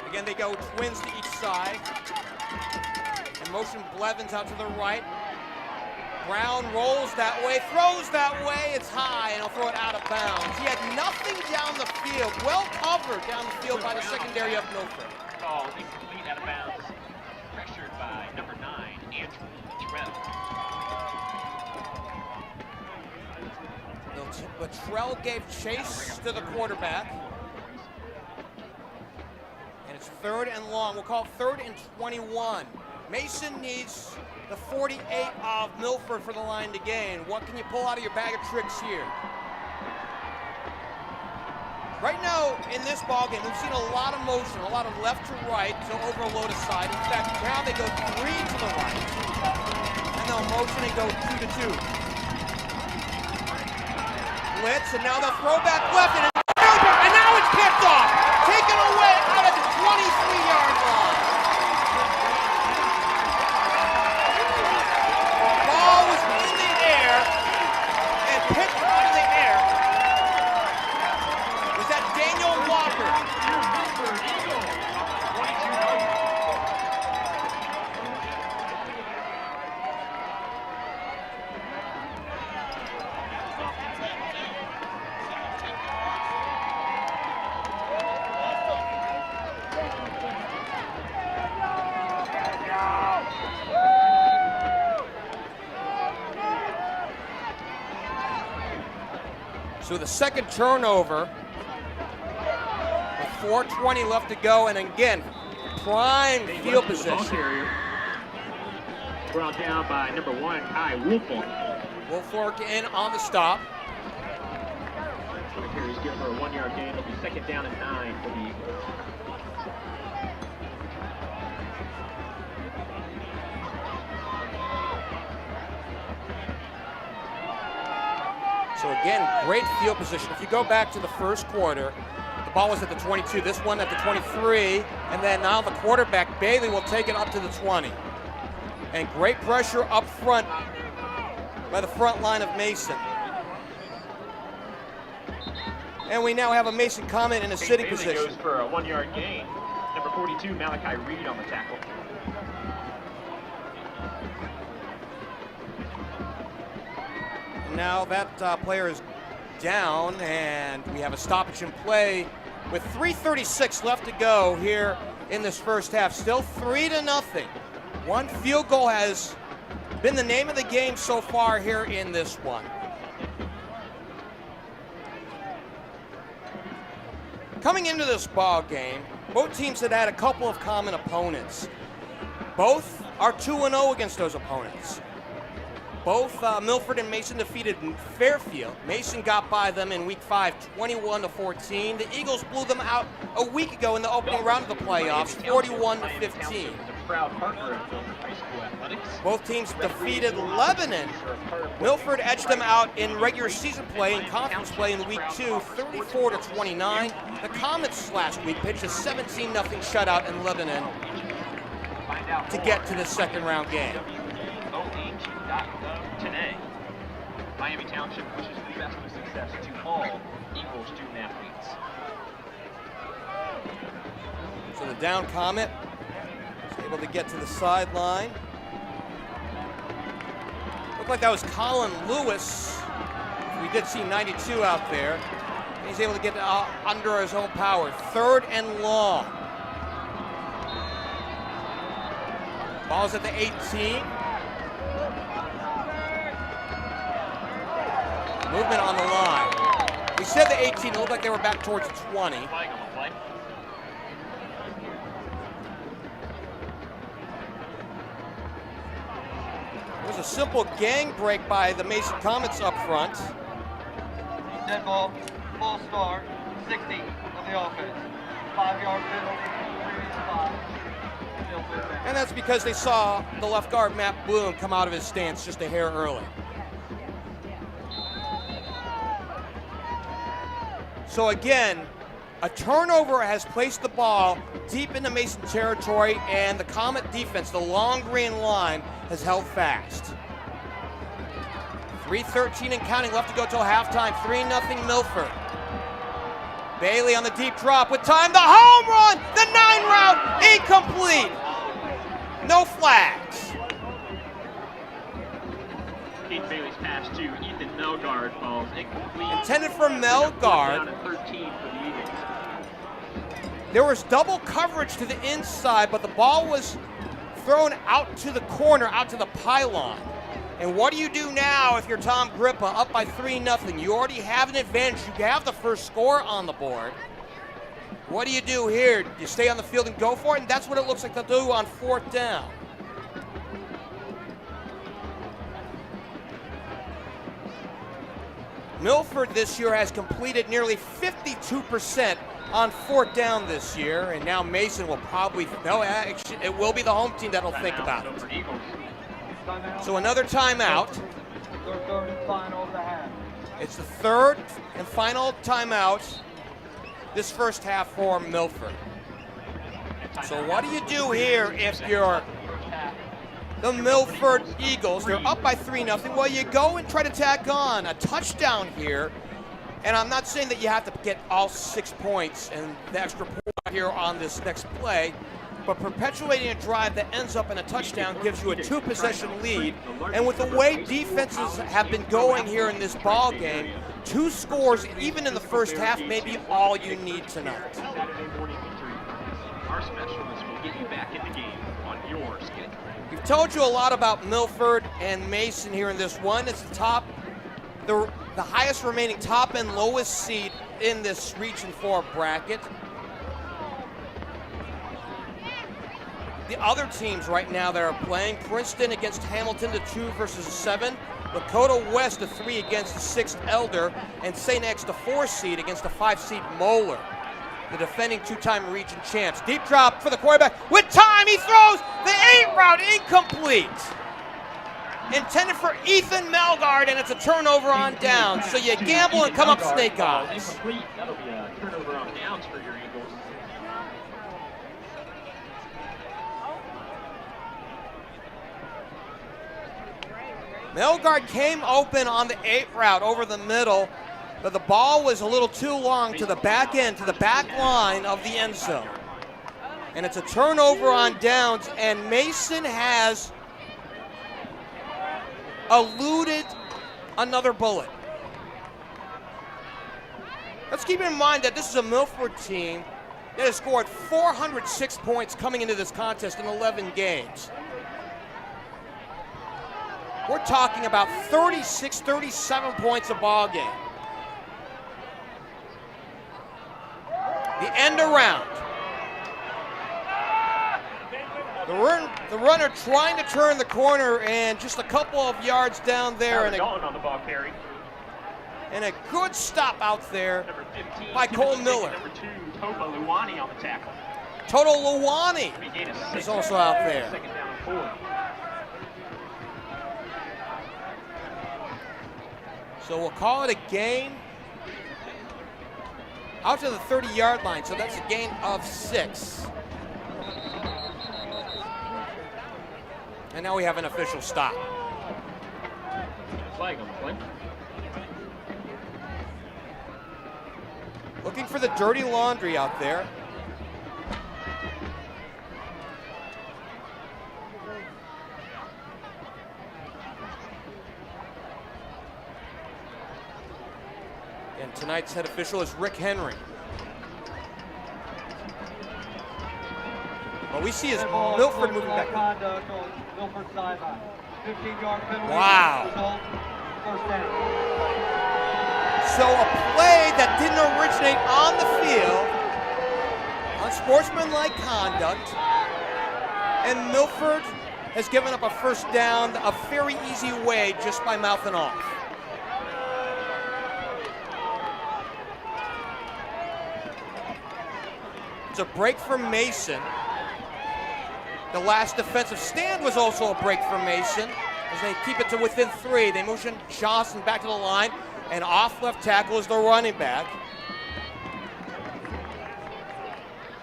Again, they go twins to each side. And motion Blevins out to the right. Brown rolls that way, throws that way. It's high, and he'll throw it out of bounds. He had nothing down the field. Well covered down the field by the secondary of Milford. Ball incomplete, out of bounds. Pressured by number 9, Andrew Terrell. Latrell gave chase to the quarterback. And it's 3rd and long. We'll call it 3rd and 21. Mason needs the 48 of Milford for the line to gain. What can you pull out of your bag of tricks here? Right now, in this ballgame, we've seen a lot of motion, a lot of left to right to overload a side. In fact, now they go 3 to the right. And they'll motion and go 2 to 2. Blitz, and now they'll throw back left, and now it's picked off. Taken away out of the 23-yard line. Ball was in the air and picked out of the air. Was that Daniel Walker? So the second turnover with 4:20 left to go, and again, prime field position. Brought down by number 1, Kai Woolfork. Woolfork in on the stop. Carries good for a 1-yard gain. It'll be 2nd down and 9 for the Eagles. So again, great field position. If you go back to the first quarter, the ball was at the 22, this one at the 23, and then now the quarterback, Bailey, will take it up to the 20. And great pressure up front by the front line of Mason. And we now have a Mason Comet in a sitting Bailey position. goes for a 1-yard gain. Number 42, Malachi Reed on the tackle. Now that player is down, and we have a stoppage in play with 3:36 left to go here in this first half. Still 3-0. One field goal has been the name of the game so far here in this one. Coming into this ball game, both teams had had a couple of common opponents. Both are 2-0 against those opponents. Both Milford and Mason defeated Fairfield. Mason got by them in week 5, 21-14. The Eagles blew them out a week ago in the opening round of the playoffs, 41-15. Both teams defeated Lebanon. Milford edged them out in regular season play and conference play in week 2, 34-29. The Comets last week pitched a 17-0 shutout in Lebanon to get to the second round game. Today, Miami Township wishes the best of success to all Eagle student athletes. So the down Comet He's able to get to the sideline. Looked like that was Colin Lewis. We did see 92 out there. He's able to get under his own power. 3rd and long. Ball's at the 18. Movement on the line. We said the 18. It looked like they were back towards the 20. It was a simple gang break by the Mason Comets up front. Dead ball, full start, 60 of the offense. 5-yard penalty, previous 5. And that's because they saw the left guard, Matt Bloom, come out of his stance just a hair early. So again, a turnover has placed the ball deep into Mason territory, and the Comet defense, the long green line, has held fast. 3:13 and counting left to go till halftime. 3-0 Milford. Bailey on the deep drop with time. The home run! The 9 route! Incomplete! No flags. Caden Bailey's pass to Ethan Melgard falls incomplete. Intended for Melgard. Down at 13 for the Eagles. There was double coverage to the inside, but the ball was thrown out to the corner, out to the pylon. And what do you do now if you're Tom Grippa up by 3-0? You already have an advantage. You have the first score on the board. What do you do here? You stay on the field and go for it? And that's what it looks like they'll do on 4th down. Milford this year has completed nearly 52% on 4th down this year, and now Mason will probably, no, actually, it will be the home team that'll think about it. So another timeout. Third and final of the half. It's the 3rd and final timeout this first half for Milford. So what do you do here if you're the Milford Eagles? They're up by 3-0. Well, you go and try to tack on a touchdown here. And I'm not saying that you have to get all 6 points and the extra point here on this next play, but perpetuating a drive that ends up in a touchdown gives you a 2-possession lead. And with the way defenses have been going here in this ball game, 2 scores, even in the first half, may be all you need tonight. Our specialists will get you back in the game on your schedule. We've told you a lot about Milford and Mason here in this one. It's the highest remaining top and lowest seed in this Region 4 bracket. The other teams right now that are playing, Princeton against Hamilton, the 2 versus 7. Lakota West, the 3 against the 6th Elder. And St. X, the 4 seed against the 5 seed Moeller, the defending 2-time region champs. Deep drop for the quarterback. With time, he throws the 8 route incomplete. Intended for Ethan Melgard, and it's a turnover on downs. So you gamble and come up snake eyes. Incomplete. That'll be a turnover on downs for your Eagles. Melgard came open on the 8 route over the middle, but the ball was a little too long to the back end, to the back line of the end zone. And it's a turnover on downs, and Mason has eluded another bullet. Let's keep in mind that this is a Milford team that has scored 406 points coming into this contest in 11 games. We're talking about 36, 37 points a ball game. The end around. The runner trying to turn the corner, and just a couple of yards down there. Tyler Dalton on the ball carry. And a good stop out there Number 15, by Cole Miller. Number 2, Topa Luwani on the tackle. Total Luwani We gain a 6. is also out there. Second down and 4. So we'll call it a gain out to the 30-yard line. So that's a gain of 6. And now we have an official stop. Flag on the play. Looking for the dirty laundry out there. And tonight's head official is Rick Henry. What we see is Milford moving back. Conduct on Milford sideline. 15-yard penalty. Wow. Result, first down. So a play that didn't originate on the field, unsportsmanlike conduct, and Milford has given up a first down a very easy way just by mouthing off. It's a break for Mason. The last defensive stand was also a break for Mason as they keep it to within 3. They motion Johnson back to the line, and off left tackle is the running back.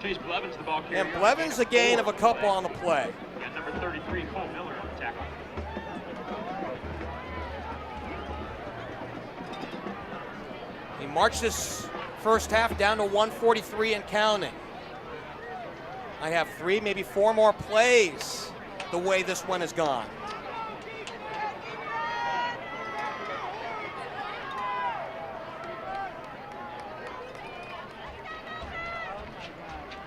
Chase Blevins, the ball carrier. And Blevins a gain of a couple on the play. And number 33, Cole Miller on the tackle. He marched this first half down to 143 and counting. I have 3, maybe 4 more plays the way this one has gone.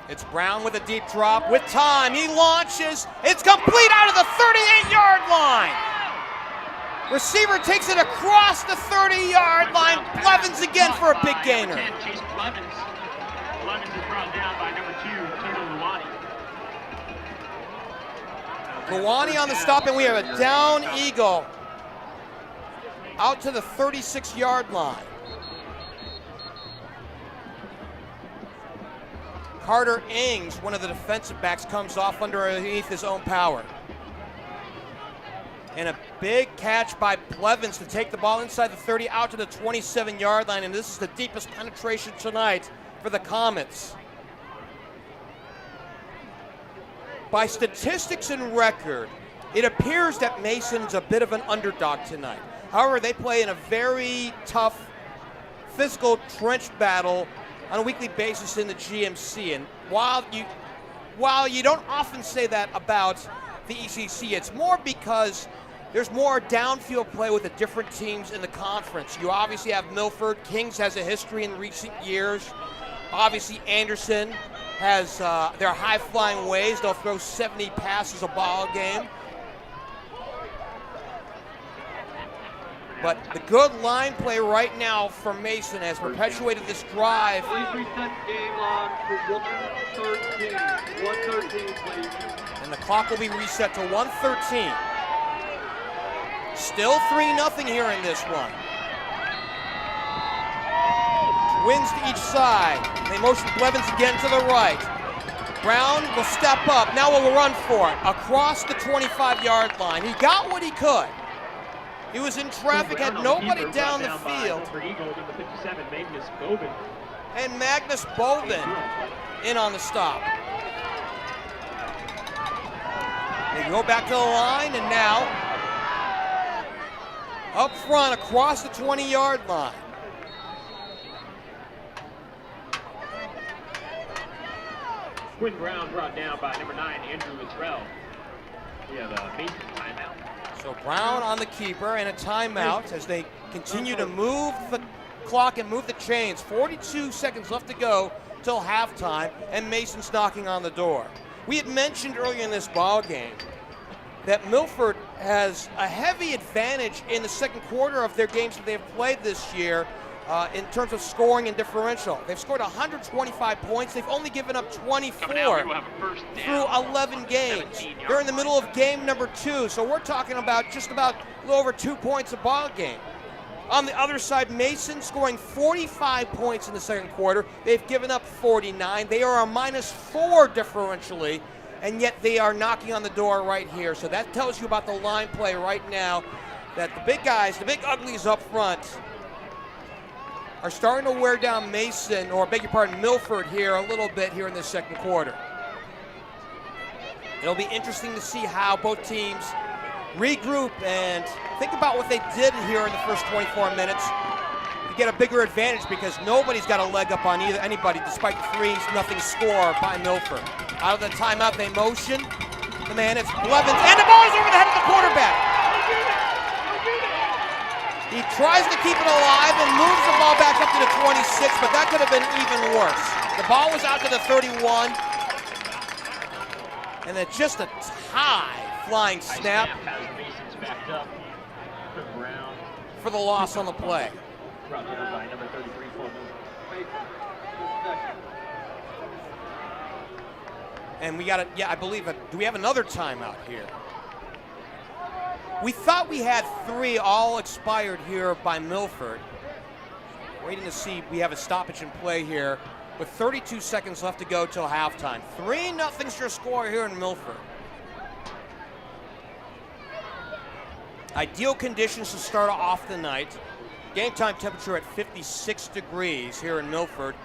It's Brown with a deep drop with time. He launches. It's complete out of the 38-yard line. Receiver takes it across the 30-yard line. Blevins again for a big gainer. Number 10, Chase Blevins. Blevins is brought down by number 2, Taylor Luwani. Luwani on the stop, and we have a down eagle out to the 36-yard line. Carter Ings, one of the defensive backs, comes off underneath his own power. And a big catch by Blevins to take the ball inside the 30 out to the 27-yard line, and this is the deepest penetration tonight for the Comets. By statistics and record, it appears that Mason's a bit of an underdog tonight. However, they play in a very tough physical trench battle on a weekly basis in the GMC. And while you don't often say that about the ECC, it's more because there's more downfield play with the different teams in the conference. You obviously have Milford. Kings has a history in recent years. Obviously, Anderson has their high-flying ways. They'll throw 70 passes a ball game. But the good line play right now for Mason has perpetuated this drive. Please reset the game line for 113. 113, please. And the clock will be reset to 113. Still 3-0 here in this one. Wins to each side. They motion Blevins again to the right. Brown will step up. Now will run for it across the 25-yard line. He got what he could. He was in traffic, had nobody down the field. And Magnus Bovin in on the stop. They go back to the line, and now up front across the 20-yard line. Quinn Brown brought down by number 9, Andrew Israel. We have a Mason timeout. So Brown on the keeper and a timeout as they continue to move the clock and move the chains. 42 seconds left to go till halftime, and Mason's knocking on the door. We had mentioned earlier in this ball game that Milford has a heavy advantage in the second quarter of their games that they've played this year in terms of scoring and differential. They've scored 125 points. They've only given up 24 through 11 games. They're in the middle of game number 2, so we're talking about just about a little over 2 points a ball game. On the other side, Mason scoring 45 points in the second quarter. They've given up 49. They are a -4 differentially, and yet they are knocking on the door right here. So that tells you about the line play right now, that the big guys, the big uglies up front, are starting to wear down Mason, or beg your pardon, Milford here a little bit here in the second quarter. It'll be interesting to see how both teams regroup and think about what they did here in the first 24 minutes to get a bigger advantage, because nobody's got a leg up on anybody despite the 3-0 score by Milford. Out of the timeout, they motion the man. It's Blevins, and the ball is over the head of the quarterback. He He tries to keep it alive and moves the ball back up to the 26, but that could have been even worse. The ball was out to the 31, and then just a high flying snap has Masons backed up. Brown for the loss on the play. brought down by number 33, fumble. And we got I believe, do we have another timeout here? We thought we had 3 all expired here by Milford. Waiting to see, we have a stoppage in play here with 32 seconds left to go till halftime. 3-0's your score here in Milford. Ideal conditions to start off the night. Game time temperature at 56 degrees here in Milford.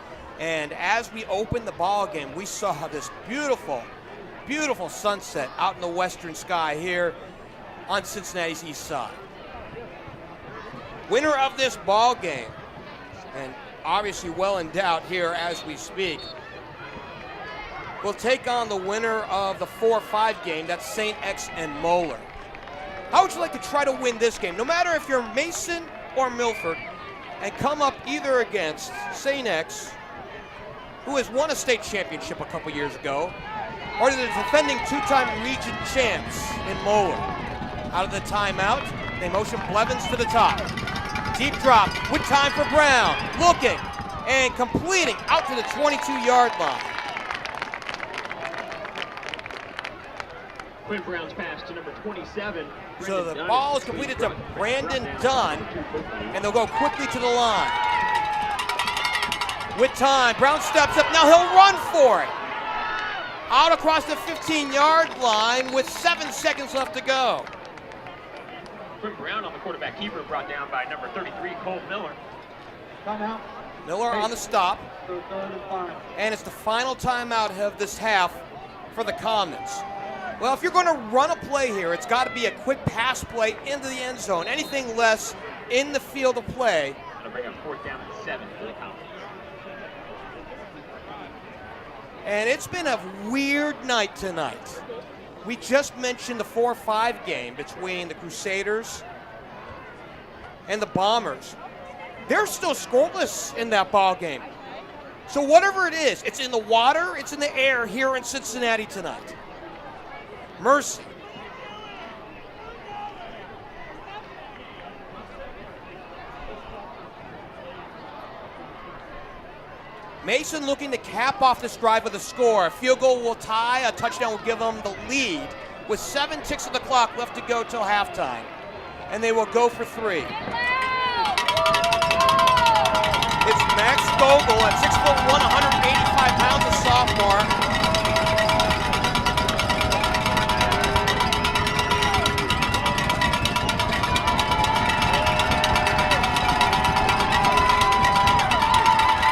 And as we opened the ball game, we saw this beautiful, beautiful sunset out in the western sky here on Cincinnati's east side. Winner of this ball game, and obviously well in doubt here as we speak, will take on the winner of the 4-5 game. That's St. X and Moeller. How would you like to try to win this game? No matter if you're Mason or Milford, and come up either against St. X, who has won a state championship a couple years ago, or the defending 2-time region champs in Moeller. Out of the timeout, they motion Blevins to the top. Deep drop with time for Brown, looking and completing out to the 22-yard line. Quinn Brown's pass to number 27. So the ball is completed to Brandon Dunn, and they'll go quickly to the line. With time, Brown steps up, now he'll run for it. Out across the 15-yard line with 7 seconds left to go. Quinn Brown on the quarterback keeper, brought down by number 33, Cole Miller. Timeout. Miller on the stop, So third and final. and it's the final timeout of this half for the Comets. Well, if you're going to run a play here, it's got to be a quick pass play into the end zone. Anything less in the field of play. That'll bring up 4th down and 7 for the Comets. And it's been a weird night tonight. We just mentioned the 4-5 game between the Crusaders and the Bombers. They're still scoreless in that ball game. So whatever it is, it's in the water, it's in the air here in Cincinnati tonight. Mercy. Mason looking to cap off this drive with a score. A field goal will tie, a touchdown will give them the lead with 7 ticks of the clock left to go till halftime. And they will go for 3. It's Max Gogul at 6'1", 185 pounds, a sophomore.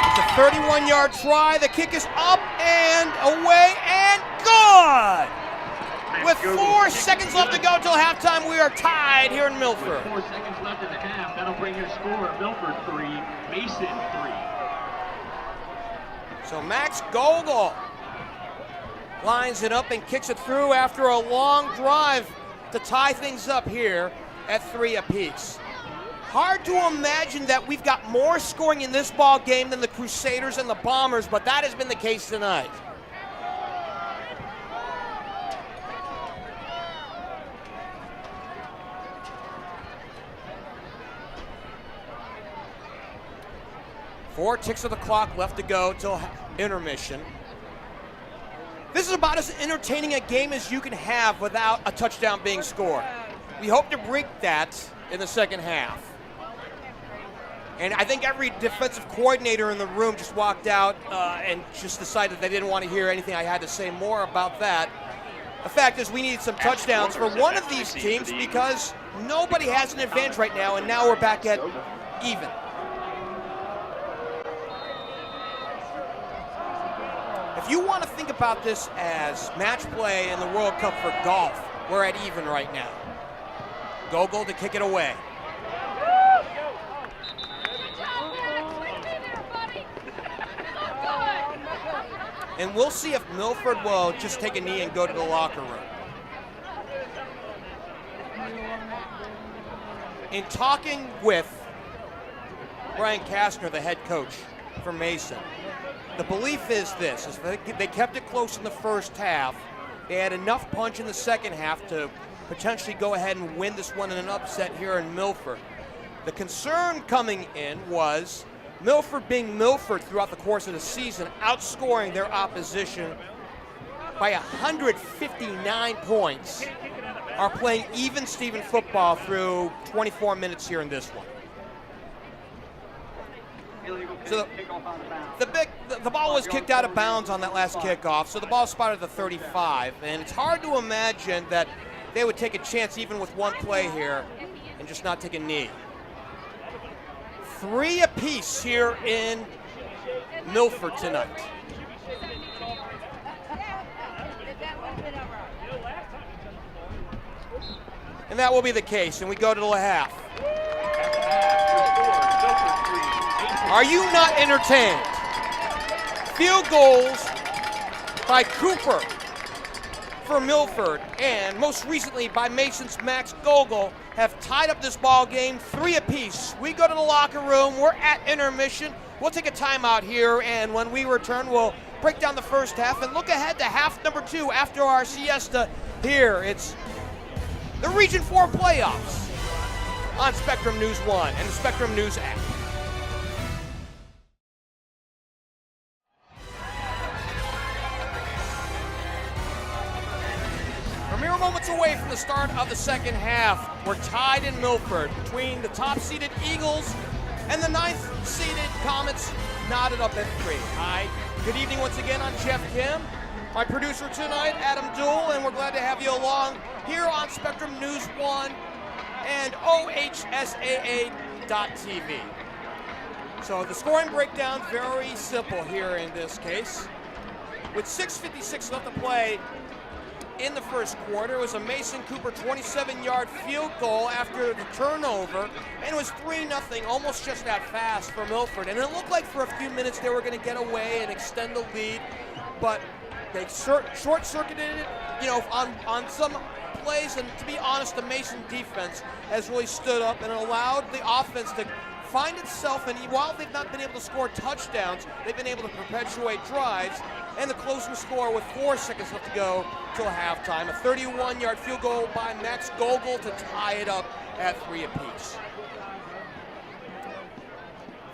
It's a 31-yard try. The kick is up and away and good. With 4 seconds left to go till halftime, we are tied here in Milford. 4 seconds left in the half. That'll bring your score: Milford 3, Mason 3. So Max Gogul lines it up and kicks it through after a long drive to tie things up here at 3 apiece. Hard to imagine that we've got more scoring in this ball game than the Crusaders and the Bombers, but that has been the case tonight. Four ticks of the clock left to go till intermission. This is about as entertaining a game as you can have without a touchdown being scored. We hope to break that in the second half. And I think every defensive coordinator in the room just walked out and just decided they didn't want to hear anything I had to say more about that. The fact is we need some touchdowns for one of these teams because nobody has an advantage right now, and now we're back at even. If you want to think about this as match play in the World Cup for golf, we're at even right now. Gogul to kick it away. And we'll see if Milford will just take a knee and go to the locker room. In talking with Brian Kastner, the head coach for Mason, the belief is this, is they kept it close in the first half. They had enough punch in the second half to potentially go ahead and win this one in an upset here in Milford. The concern coming in was Milford being Milford throughout the course of the season, outscoring their opposition by 159 points, are playing even Steven football through 24 minutes here in this one. So the ball was kicked out of bounds on that last kickoff, so the ball spotted the 35, and it's hard to imagine that they would take a chance even with one play here and just not take a knee. 3 apiece here in Milford tonight. And that will be the case, and we go to the half. Are you not entertained? Field goals by Cooper for Milford, and most recently by Mason's Max Gogul, have tied up this ball game 3 apiece. We go to the locker room. We're at intermission. We'll take a timeout here, and when we return, we'll break down the first half and look ahead to half number 2 after our siesta here. It's the Region 4 playoffs on Spectrum News 1 and the Spectrum News app. Mere moments away from the start of the second half. We're tied in Milford between the top-seeded Eagles and the 9th-seeded Comets, knotted up at 3. Hi, good evening once again. I'm Jeff Kim, my producer tonight, Adam Duell, and we're glad to have you along here on Spectrum News 1 and OHSAA.TV. So the scoring breakdown, very simple here in this case. With 6:56 left to play in the first quarter, it was a Mason Cooper 27-yard field goal after the turnover, and it was 3-0, almost just that fast for Milford. And it looked like for a few minutes they were going to get away and extend the lead, but they short-circuited it, on some plays. And to be honest, the Mason defense has really stood up and allowed the offense to find itself, and while they've not been able to score touchdowns, they've been able to perpetuate drives. And the closing score with 4 seconds left to go till halftime. A 31-yard field goal by Max Gogul to tie it up at 3 apiece.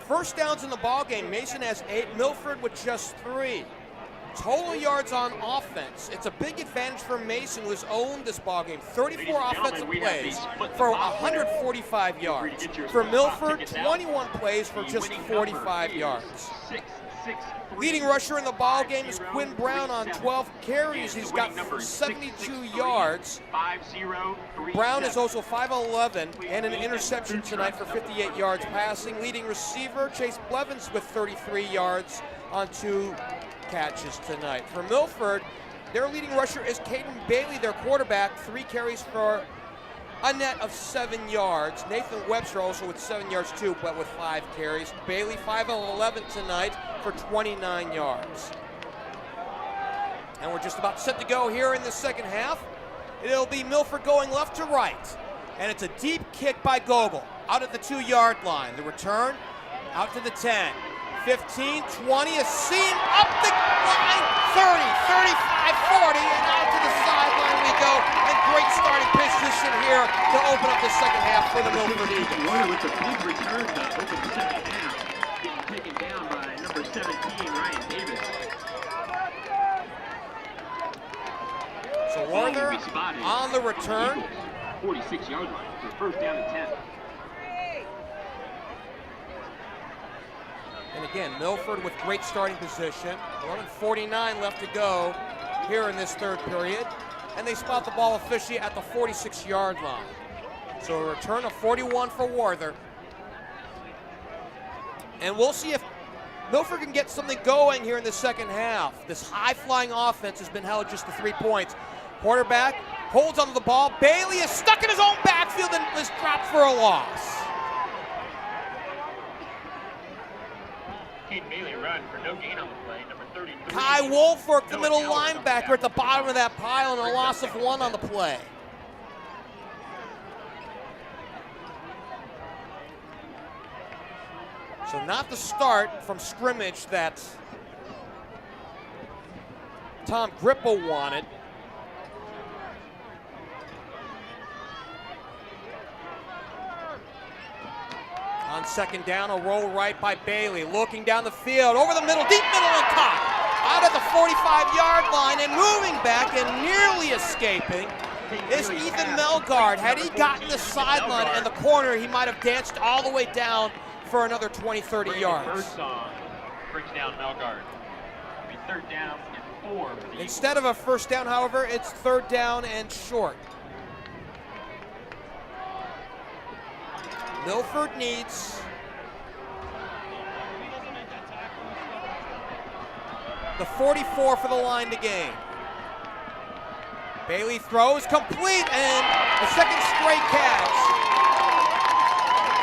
First downs in the ballgame, Mason has 8, Milford with just 3. Total yards on offense, it's a big advantage for Mason, who has owned this ballgame. 34 offensive plays for 145 yards. For Milford, 21 plays for just 45 yards. Leading rusher in the ballgame is Quinn Brown on 12 carries. He's got 72 yards. Brown is also 5'11" and an interception tonight for 58 yards passing. Leading receiver, Chase Blevins with 33 yards on 2 catches tonight. For Milford, their leading rusher is Caden Bailey, their quarterback, 3 carries for a net of 7 yards. Nathan Webster also with 7 yards too, but with 5 carries. Bailey 5'11" tonight for 29 yards. And we're just about set to go here in the second half. It'll be Milford going left to right. And it's a deep kick by Gogul out at the 2-yard line. The return out to the 10. 15, 20, a seam up the line, 30, 35, 40, and out to the sideline we go. And great starting position here to open up the second half for the Milford Eagles. Warner with a big return to open the second half, getting taken down by number 17, Ryan Davis. So Warner on the return. 46-yard line for first down and 10. And again, Milford with great starting position. 11:49 left to go here in this third period. And they spot the ball officially at the 46-yard line. So a return of 41 for Warther. And we'll see if Milford can get something going here in the second half. This high-flying offense has been held just to 3 points. Quarterback holds onto the ball. Bailey is stuck in his own backfield and is dropped for a loss. Caden Bailey run for no gain on the play, number 33. Kai Woolfork, the middle linebacker, at the bottom of that pile, and a loss of 1 on the play. So not the start from scrimmage that Tom Grippo wanted. On second down, a roll right by Bailey, looking down the field, over the middle, deep middle and caught. Out at the 45-yard line and moving back and nearly escaping is Ethan Melgard. Had he gotten the sideline and the corner, he might have danced all the way down for another 20, 30 yards. First song brings down Melgard. It'll be third down and 4 for the Instead of a first down, however, it's third down and short. Milford needs the 44 for the line to gain. Bailey throws complete and a second straight catch.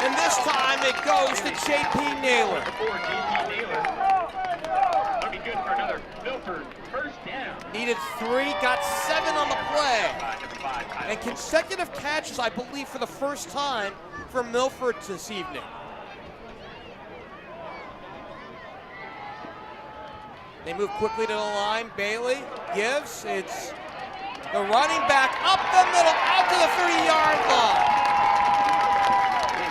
And this time it goes to J.P. Naylor. J.P. Naylor. That'll be good for another Milford first down. Needed 3, got 7 on the play. Number 5, Tyler. And consecutive catches, I believe, for the first time for Milford this evening. They move quickly to the line. Bailey gives. It's the running back up the middle, out to the 30-yard line.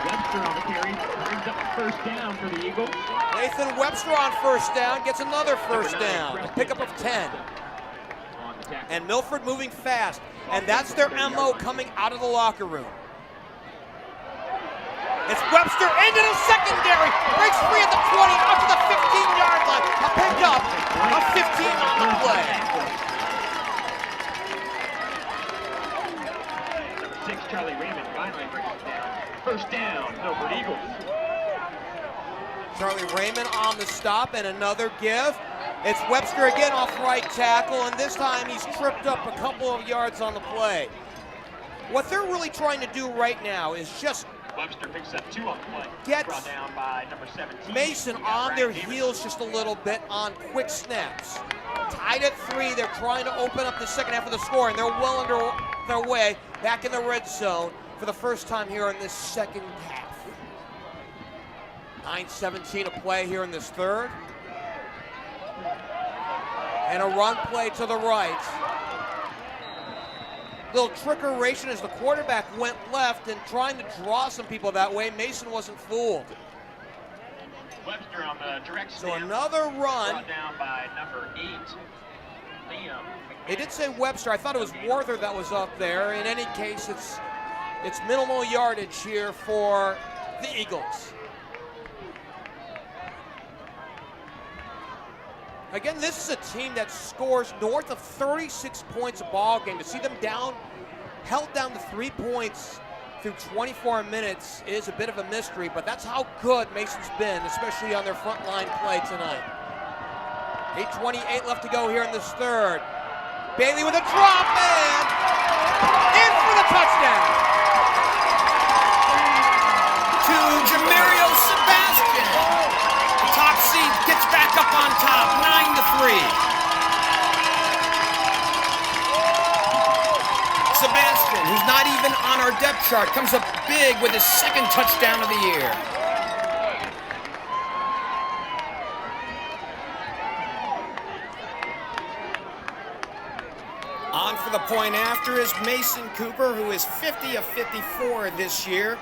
Webster on the carry brings up a first down for the Eagles. Nathan Webster on first down gets another first down. A pickup of 10. And Milford moving fast. And that's their MO coming out of the locker room. It's Webster into the secondary. Breaks free at the 20, out to the 15-yard line. A pickup of 15 on the play. Number 6, Charlie Raymond finally brings it down. First down, Milford Eagles. Charlie Raymond on the stop and another give. It's Webster again off right tackle, and this time he's tripped up a couple of yards on the play. What they're really trying to do right now is just Webster picks up 2 on the play. Get brought down by number 17. Mason on their heels just a little bit on quick snaps. Tied at 3, they're trying to open up the second half of the score, and they're well under their way back in the red zone for the first time here in this second half. 9:17 to play here in this third. And a run play to the right. Little trickeration as the quarterback went left and trying to draw some people that way. Mason wasn't fooled. Webster on the direct So snap. another run. Brought down by number 8, Liam. They did say Webster. I thought it was Warther that was up there. In any case, it's minimal yardage here for the Eagles. Again, this is a team that scores north of 36 points a ball game. To see them held down to 3 points through 24 minutes is a bit of a mystery, but that's how good Mason's been, especially on their front line play tonight. 8:28 left to go here in this third. Bailey with a drop and in for the touchdown. To JaMario Sebastian. The top seed gets back up on top, 9-3. Sebastian, who's not even on our depth chart, comes up big with his second touchdown of the year. On for the point after is Mason Cooper, who is 50 of 54 this year.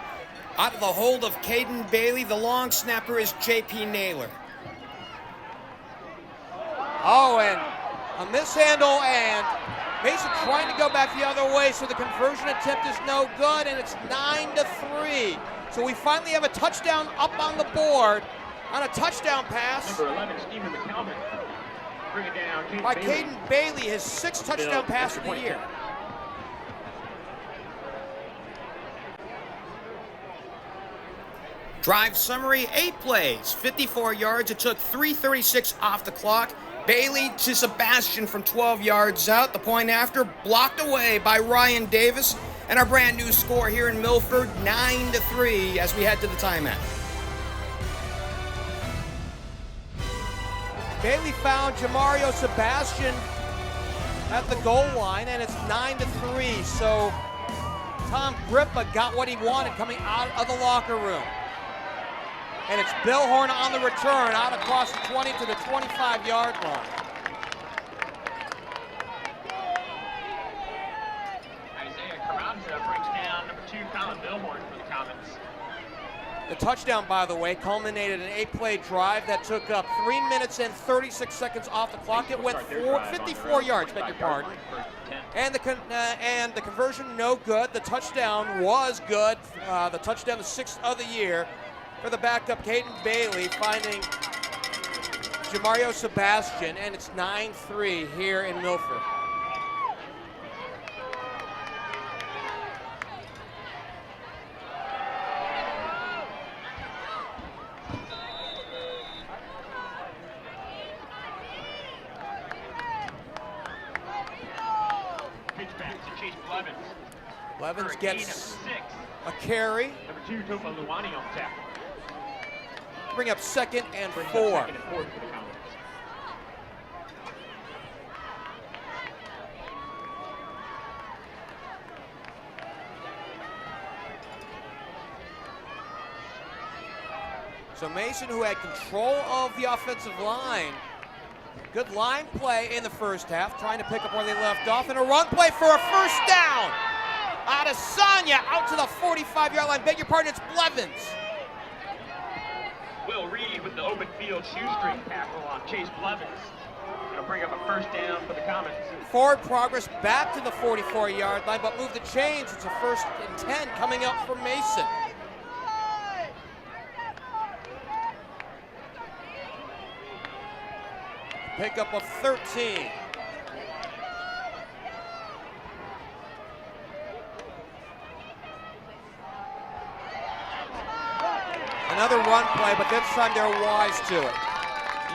Out of the hold of Caden Bailey, the long snapper is J.P. Naylor. Oh, and a mishandle, and Mason trying to go back the other way, so the conversion attempt is no good, and it's 9-3. So we finally have a touchdown up on the board on a touchdown pass Number 11, Stephen McCalman. Bring it down. by Caden Bailey, his 6th touchdown pass of the year. Drive summary, 8 plays, 54 yards. It took 3:36 off the clock. Bailey to Sebastian from 12 yards out. The point after blocked away by Ryan Davis. And our brand new score here in Milford, 9-3 as we head to the timeout. Bailey found JaMario Sebastian at the goal line, and it's 9-3. So Tom Grippa got what he wanted coming out of the locker room. And it's Billhorn on the return, out across the 20 to the 25-yard line. Isaiah Carranza brings down number 2, Colin Billhorn for the Comets. The touchdown, by the way, culminated an 8-play drive that took up 3 minutes and 36 seconds off the clock. It went 54 yards, beg your pardon. And the conversion, no good. The touchdown was good. The touchdown, the 6th of the year for the backup, Caden Bailey, finding JaMario Sebastian, and it's 9-3 here in Milford. Blevins gets a carry. Number 2, Tofa Luwani on the tackle. Bring up 2nd and 4. 2nd and 4 for the Comets. So Mason, who had control of the offensive line, good line play in the first half, trying to pick up where they left off, and a run play for a first down. Adesanya out to the 45-yard line. Beg your pardon, it's Blevins. Will Reed with the open field shoestring tackle on Chase Blevins. It'll bring up a first down for the Comets. Forward progress back to the 44-yard line, but move the chains. It's a 1st and 10 coming up for Mason. Pickup of 13. Another run play, but this time they're wise to it.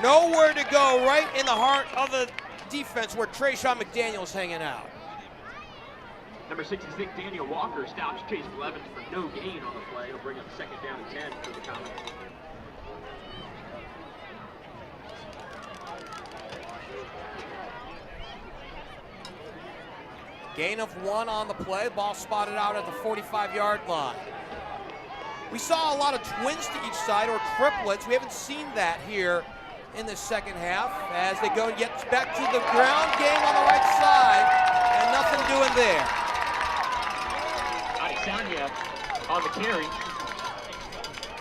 Nowhere to go, right in the heart of the defense where Trayshawn McDaniel's hanging out. Number 66, Daniel Walker, stops Chase Blevins for no gain on the play. It'll bring up 2nd down and 10 for the Comets. Gain of 1 on the play. Ball spotted out at the 45-yard line. We saw a lot of twins to each side, or triplets. We haven't seen that here in the second half as they go get back to the ground game on the right side, and nothing doing there. Adesanya on the carry.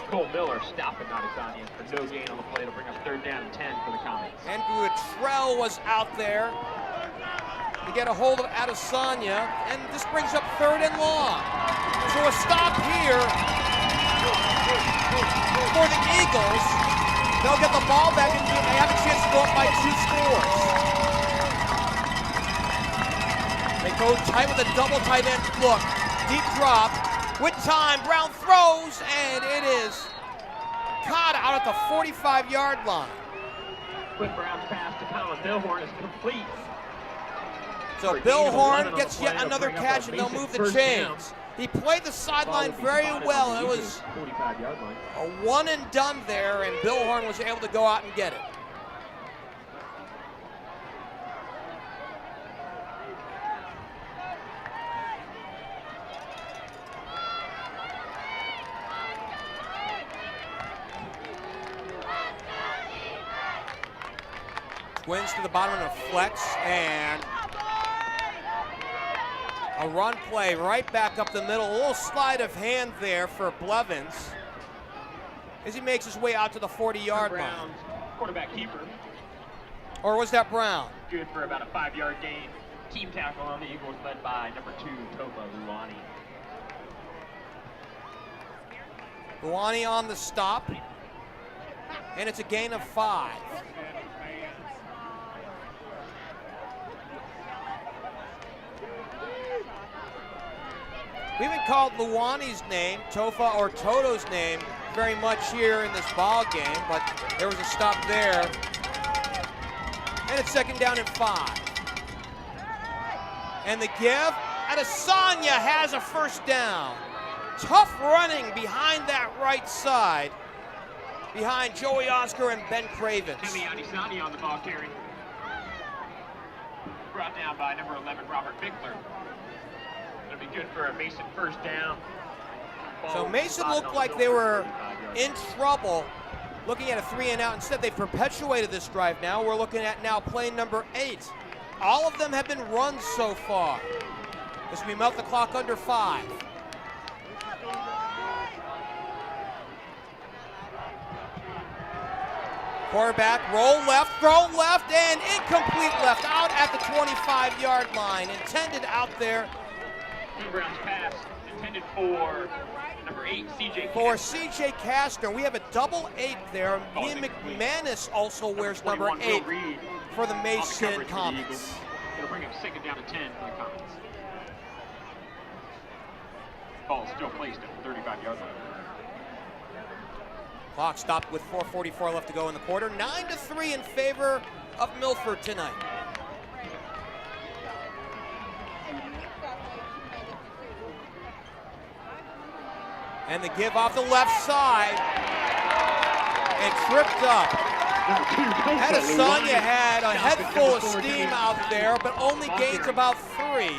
Cole Miller stopping Adesanya for no gain on the play to bring up 3rd down and 10 for the Comets. Andrew Trell was out there to get a hold of Adesanya, and this brings up 3rd and long. So a stop here for the Eagles. They'll get the ball back and they have a chance to go up by 2 scores. They go tight with a double tight end look. Deep drop. With time, Brown throws, and it is caught out at the 45-yard line. Quinn Brown's pass to Colin Billhorn is complete. So Billhorn gets yet another catch, and they'll move the chains. He played the sideline very well. It was a one and done there, and Billhorn was able to go out and get it. Twins to the bottom of the flex, and a run play right back up the middle. A little sleight of hand there for Blevins as he makes his way out to the 40-yard line. Quarterback keeper. Or was that Brown? Good for about a 5-yard gain. Team tackle on the Eagles led by number 2, Tofa Luwani. Luwani on the stop, and it's a gain of 5. We haven't called Luwani's name, Tofa or Toto's name, very much here in this ball game, but there was a stop there. And it's 2nd down and 5. And the give, Adesanya has a first down. Tough running behind that right side, behind Joey Oscar and Ben Cravens. Timmy Adesanya on the ball carry. Brought down by number 11, Robert Bickler. It'll be good for a Mason first down. So Mason looked like they were in trouble looking at a 3 and out. Instead, they perpetuated this drive now. We're looking at now play number 8. All of them have been runs so far. This will melt the clock under 5. Quarterback, roll left, throw left, and incomplete left, out at the 25-yard line. Intended out there. Brown's pass intended for number 8, C.J. For C.J. Kastner. We have a double 8 there. Ian McManus also wears number 8 for the Mason Comets. It'll bring him 2nd down and 10 for the Comets. Ball still placed at the 35-yard line. Clock stopped with 4:44 left to go in the quarter. 9-3 in favor of Milford tonight. And the give off the left side. And tripped up. Adesanya had a head full of steam out there, but only gains about 3.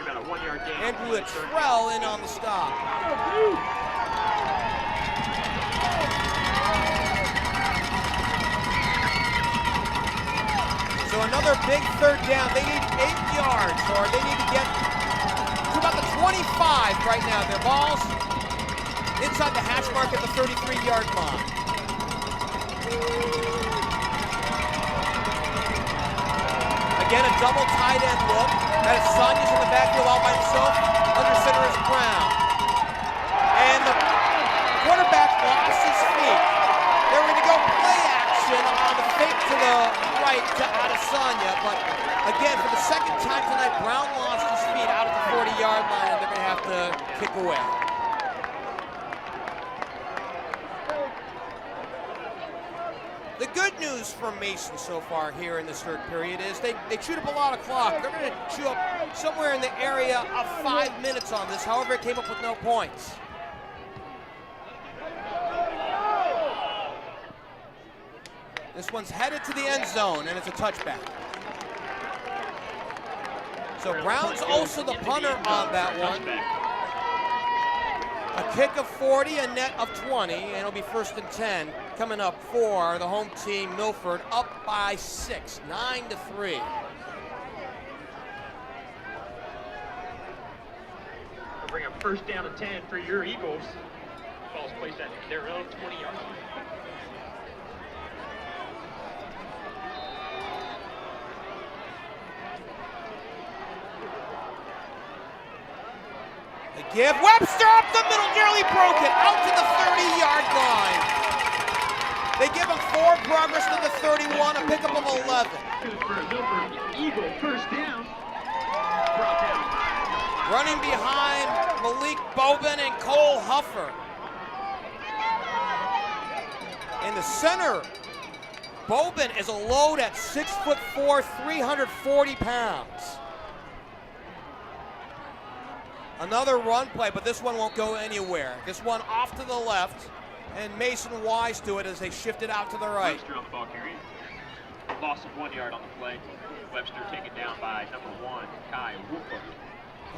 About a 1-yard gain. Andrew Luttrell in on the stop. So another big 3rd down. They need 8 yards, or they need to get to about the 25 right now. Their ball's inside the hash mark at the 33-yard line. Again, a double tight end look. Adesanya's in the backfield all by himself. Under center is Brown. And the quarterback lost his feet. They're going to go play action on the fake to the right to Adesanya. But again, for the 2nd time tonight, Brown lost his feet out at the 40-yard line, and they're going to have to kick away. The good news for Mason so far here in this 3rd period is they chewed up a lot of clock. They're going to chew up somewhere in the area of 5 minutes on this. However, it came up with no points. This one's headed to the end zone, and it's a touchback. So Brown's also the punter on that one. A kick of 40, a net of 20, and it'll be 1st and 10 coming up for the home team, Milford, up by 6, 9-3. It'll bring up 1st down and 10 for your Eagles. Ball's placed at their own 20-yard line. Give Webster up the middle, nearly broke it, out to the 30-yard line. They give him 4 progress to the 31, a pickup of 11. Eagle 1st down. Brought down. Running behind Malik Bobin and Cole Huffer. In the center, Bobin is a load at 6'4", 340 pounds. Another run play, but this one won't go anywhere. This one off to the left, and Mason wise to it as they shift it out to the right. Webster on the ball carry. Loss of 1 yard on the play. Webster taken down by number 1, Kai Woolfork.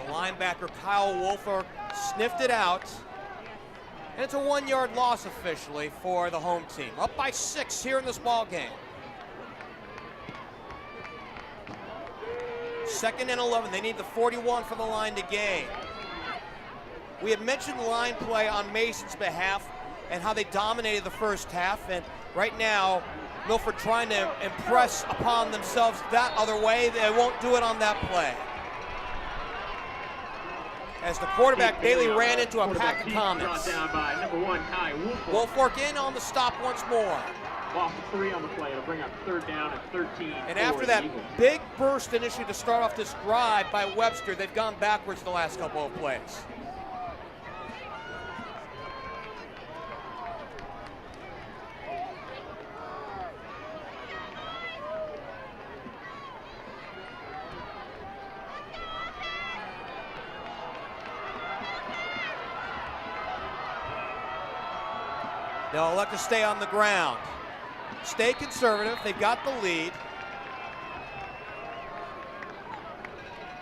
The linebacker, Kyle Woolfork, sniffed it out. And it's a 1-yard loss officially for the home team. Up by 6 here in this ball game. 2nd and 11. They need the 41 for the line to gain. We had mentioned line play on Mason's behalf and how they dominated the 1st half. And right now, Milford trying to impress upon themselves that other way. They won't do it on that play. As the quarterback, Bailey, ran into a pack of Comets. Down by number 1, Kai Woolfork. Woolfork in on the stop once more. Loss of 3 on the play. It'll bring up 3rd down and 13. And after that big burst initially to start off this drive by Webster, they've gone backwards the last couple of plays. They'll elect to stay on the ground. Stay conservative. They've got the lead.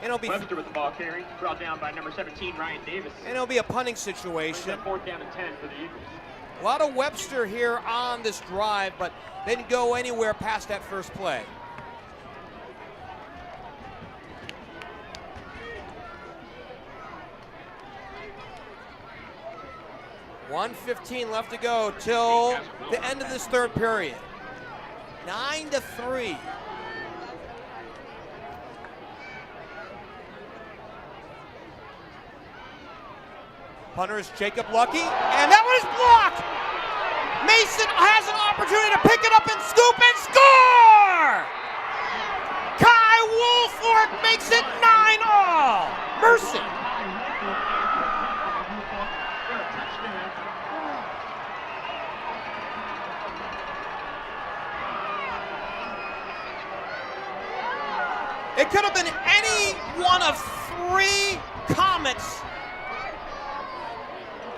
And it'll be Webster with the ball carry, brought down by number 17, Ryan Davis. and it'll be a punting situation. 4th down and 10 for the Eagles. A lot of Webster here on this drive, but they didn't go anywhere past that first play. $1:15 left to go till the end of this third period. 9-3. Punter is Jacob Lucky, and that one is blocked. Mason has an opportunity to pick it up and scoop and score! Kai Woolfork makes it 9-all. Mercy. It could have been any one of 3 Comets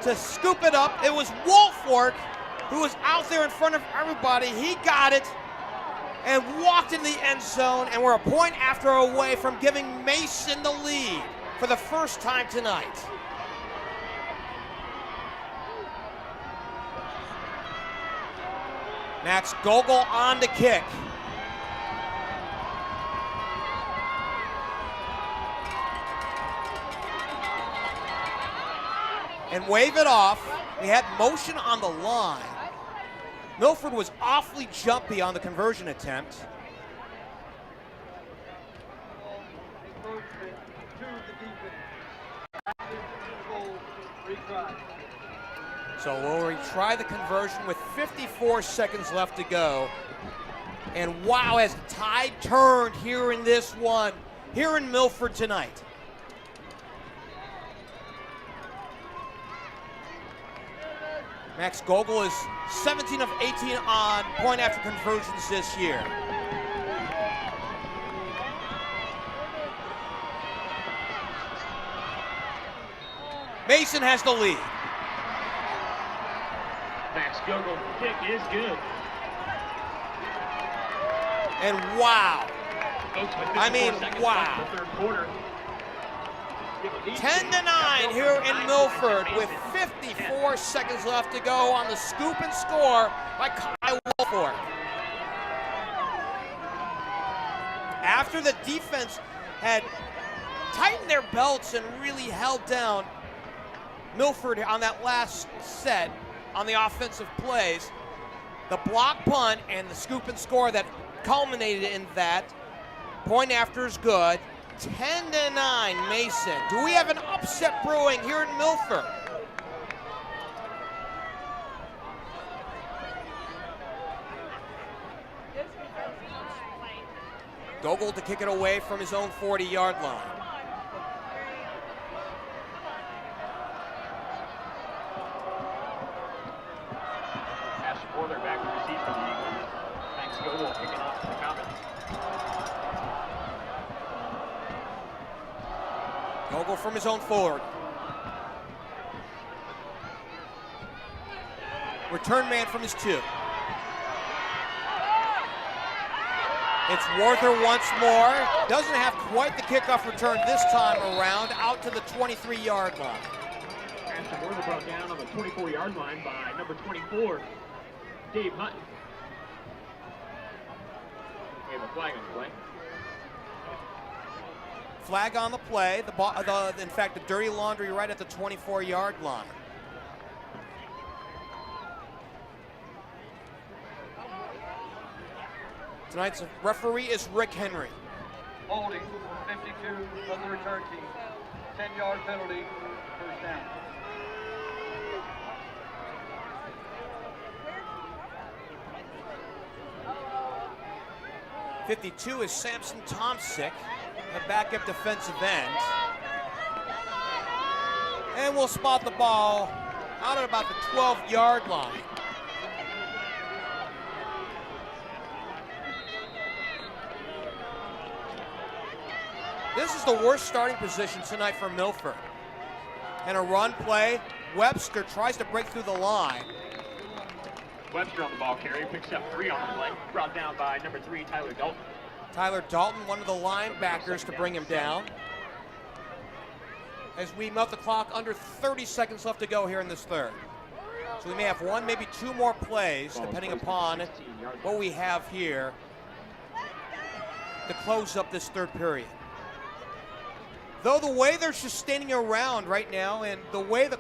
to scoop it up. It was Woolfork who was out there in front of everybody. He got it and walked in the end zone, and we're a point after away from giving Mason the lead for the first time tonight. Max Gogul on to kick. And wave it off. We had motion on the line. Milford was awfully jumpy on the conversion attempt. So we'll retry the conversion with 54 seconds left to go. And wow, has the tide turned here in this one, here in Milford tonight. Max Gogul is 17 of 18 on point after conversions this year. Mason has the lead. Max Gogul kick is good. And wow. Folks, with I mean, 54 seconds wow. left in the third quarter. 10-9 here in Milford with 54 seconds left to go on the scoop and score by Kai Woolfork. After the defense had tightened their belts and really held down Milford on that last set on the offensive plays, the block punt and the scoop and score that culminated in that, point after is good. 10-9 Mason. Do we have an upset brewing here in Milford? Gogul to kick it away from his own 40-yard line. Pass quarterback to receive for the Eagles. Max Gogul kicking off for the Comets. Gogul from his own 40. Return man from his 2. It's Warther once more. Doesn't have quite the kickoff return this time around, out to the 23-yard line. Ashton Warther brought down on the 24-yard line by number 24, Dave Hutton. We have a flag on the play. Flag on the play. In fact, the dirty laundry right at the 24-yard line. Tonight's referee is Rick Henry. Holding 52 of the return team. 10-yard penalty, first down. '52 is Samson Tomsick, a backup defensive end. And we'll spot the ball out at about the 12-yard line. This is the worst starting position tonight for Milford. And a run play. Webster tries to break through the line. Webster on the ball carry, picks up 3 on the play, brought down by number 3, Tyler Dalton. Tyler Dalton, one of the linebackers, to bring him down. as we melt the clock, under 30 seconds left to go here in this third. So we may have one, maybe two more plays, depending upon what we have here to close up this third period. Though the way they're just standing around right now, and the way the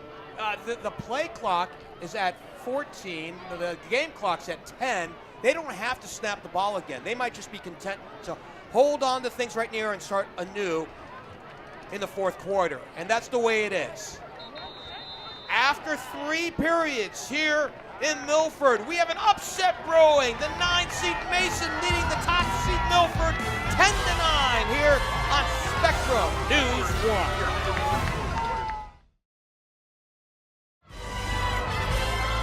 play clock is at 14, the game clock's at 10, they don't have to snap the ball again. They might just be content to hold on to things right near and start anew in the fourth quarter. And that's the way it is. After 3 periods here in Milford, we have an upset brewing. The 9-seed Mason leading the top seed Milford 10-9 here on Spectrum News 1.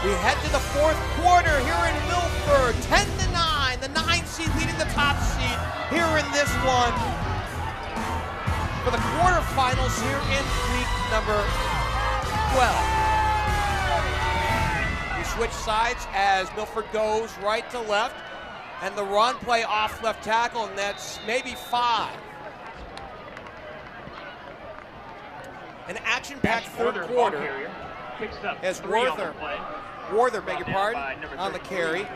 We head to the fourth quarter here in Milford, 10-9. The 9-seed leading the top seed here in this one for the quarterfinals here in week number 12. We switch sides as Milford goes right to left, and the run play off left tackle, and that's maybe 5. An action-packed third quarter as Warther, beg your pardon, on the carry.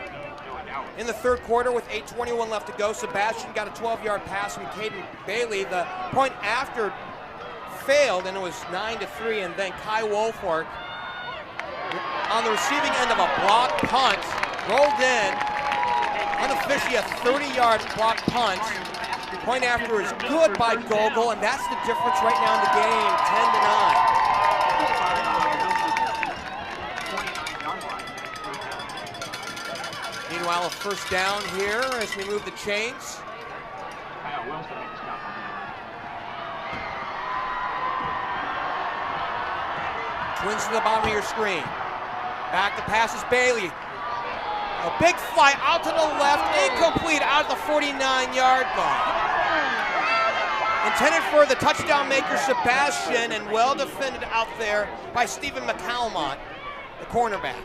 In the third quarter with 8:21 left to go, Sebastian got a 12-yard pass from Caden Bailey. The point after failed, and it was 9-3, and then Woolfork on the receiving end of a blocked punt, rolled in, unofficially a 30-yard blocked punt. Point after is good by Gogul, and that's the difference right now in the game, 10-9. Meanwhile, a first down here as we move the chains. Twins to the bottom of your screen. Back to pass is Bailey. A big fly out to the left, incomplete out of the 49-yard line. Intended for the touchdown maker Sebastian, and well defended out there by Stephen McCalmont, the cornerback.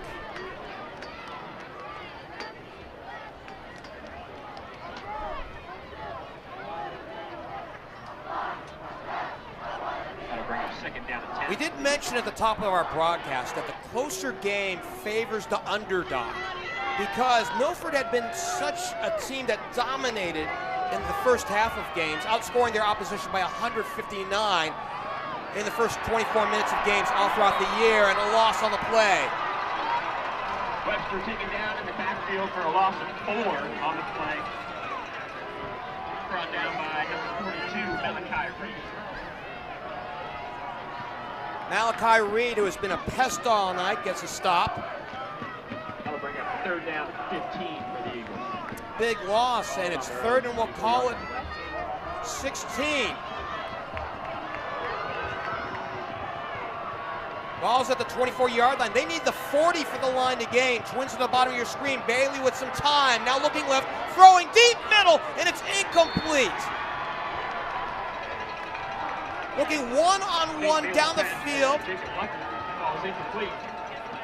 We did mention at the top of our broadcast that the closer game favors the underdog, because Milford had been such a team that dominated in the first half of games, outscoring their opposition by 159 in the first 24 minutes of games all throughout the year, and a loss on the play. Webster taken down in the backfield for a loss of 4 on the play. Brought down by number 42, Malachi Reed. Malachi Reed, who has been a pest all night, gets a stop. That'll bring up third down 15 for the Eagles. Big loss, and it's third, and we'll call it 16. Ball's at the 24-yard line. They need the 40 for the line to gain. Twins at the bottom of your screen. Bailey with some time. Now looking left, throwing deep middle, and it's incomplete. Looking one-on-one down the field.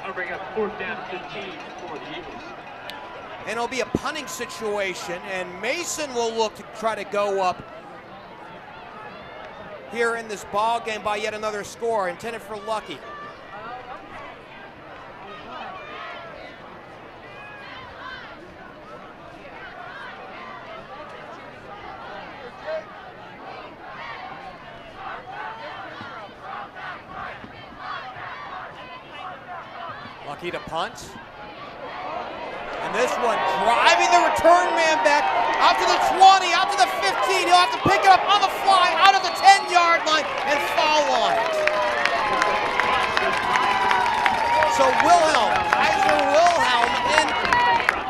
I'll bring up fourth down 15 for the Eagles. And it'll be a punting situation, and Mason will look to try to go up here in this ball game by yet another score, intended for Lucky. Lucky to punt. And this one driving the return man back out to the 20, out to the 15. He'll have to pick it up on the fly out of the 10-yard line and foul on it. So Kaiser Wilhelm in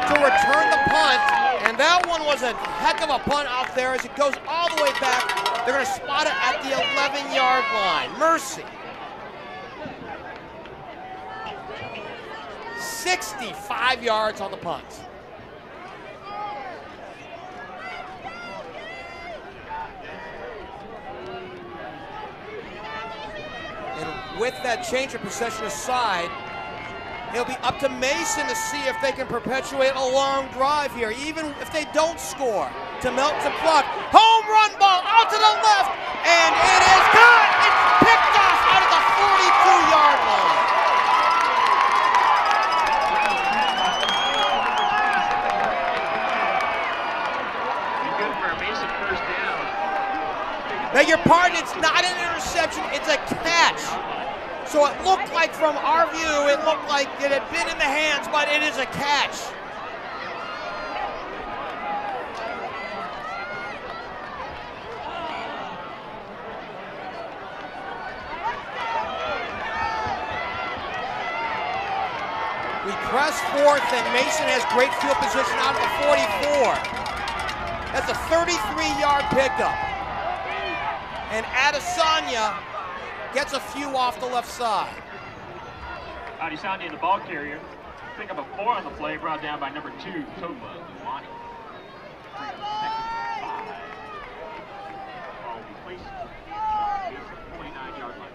to return the punt. And that one was a heck of a punt out there as it goes all the way back. They're going to spot it at the 11-yard line. Mercy. 65 yards on the punt. And with that change of possession aside, it'll be up to Mason to see if they can perpetuate a long drive here, even if they don't score. To Melton Pluck, home run ball out to the left, and it is good. It's picked off for a Mason first down. Beg your pardon, it's not an interception, it's a catch. So it looked like, from our view, it looked like it had been in the hands, but it is a catch. We press fourth, and Mason has great field position out of the 44. That's a 33-yard pickup. And Adesanya gets a few off the left side. Adesanya, the ball carrier, pick up a 4 on the play, brought down by number 2, Toba Luani. Ball will be placed at the 49-yard line.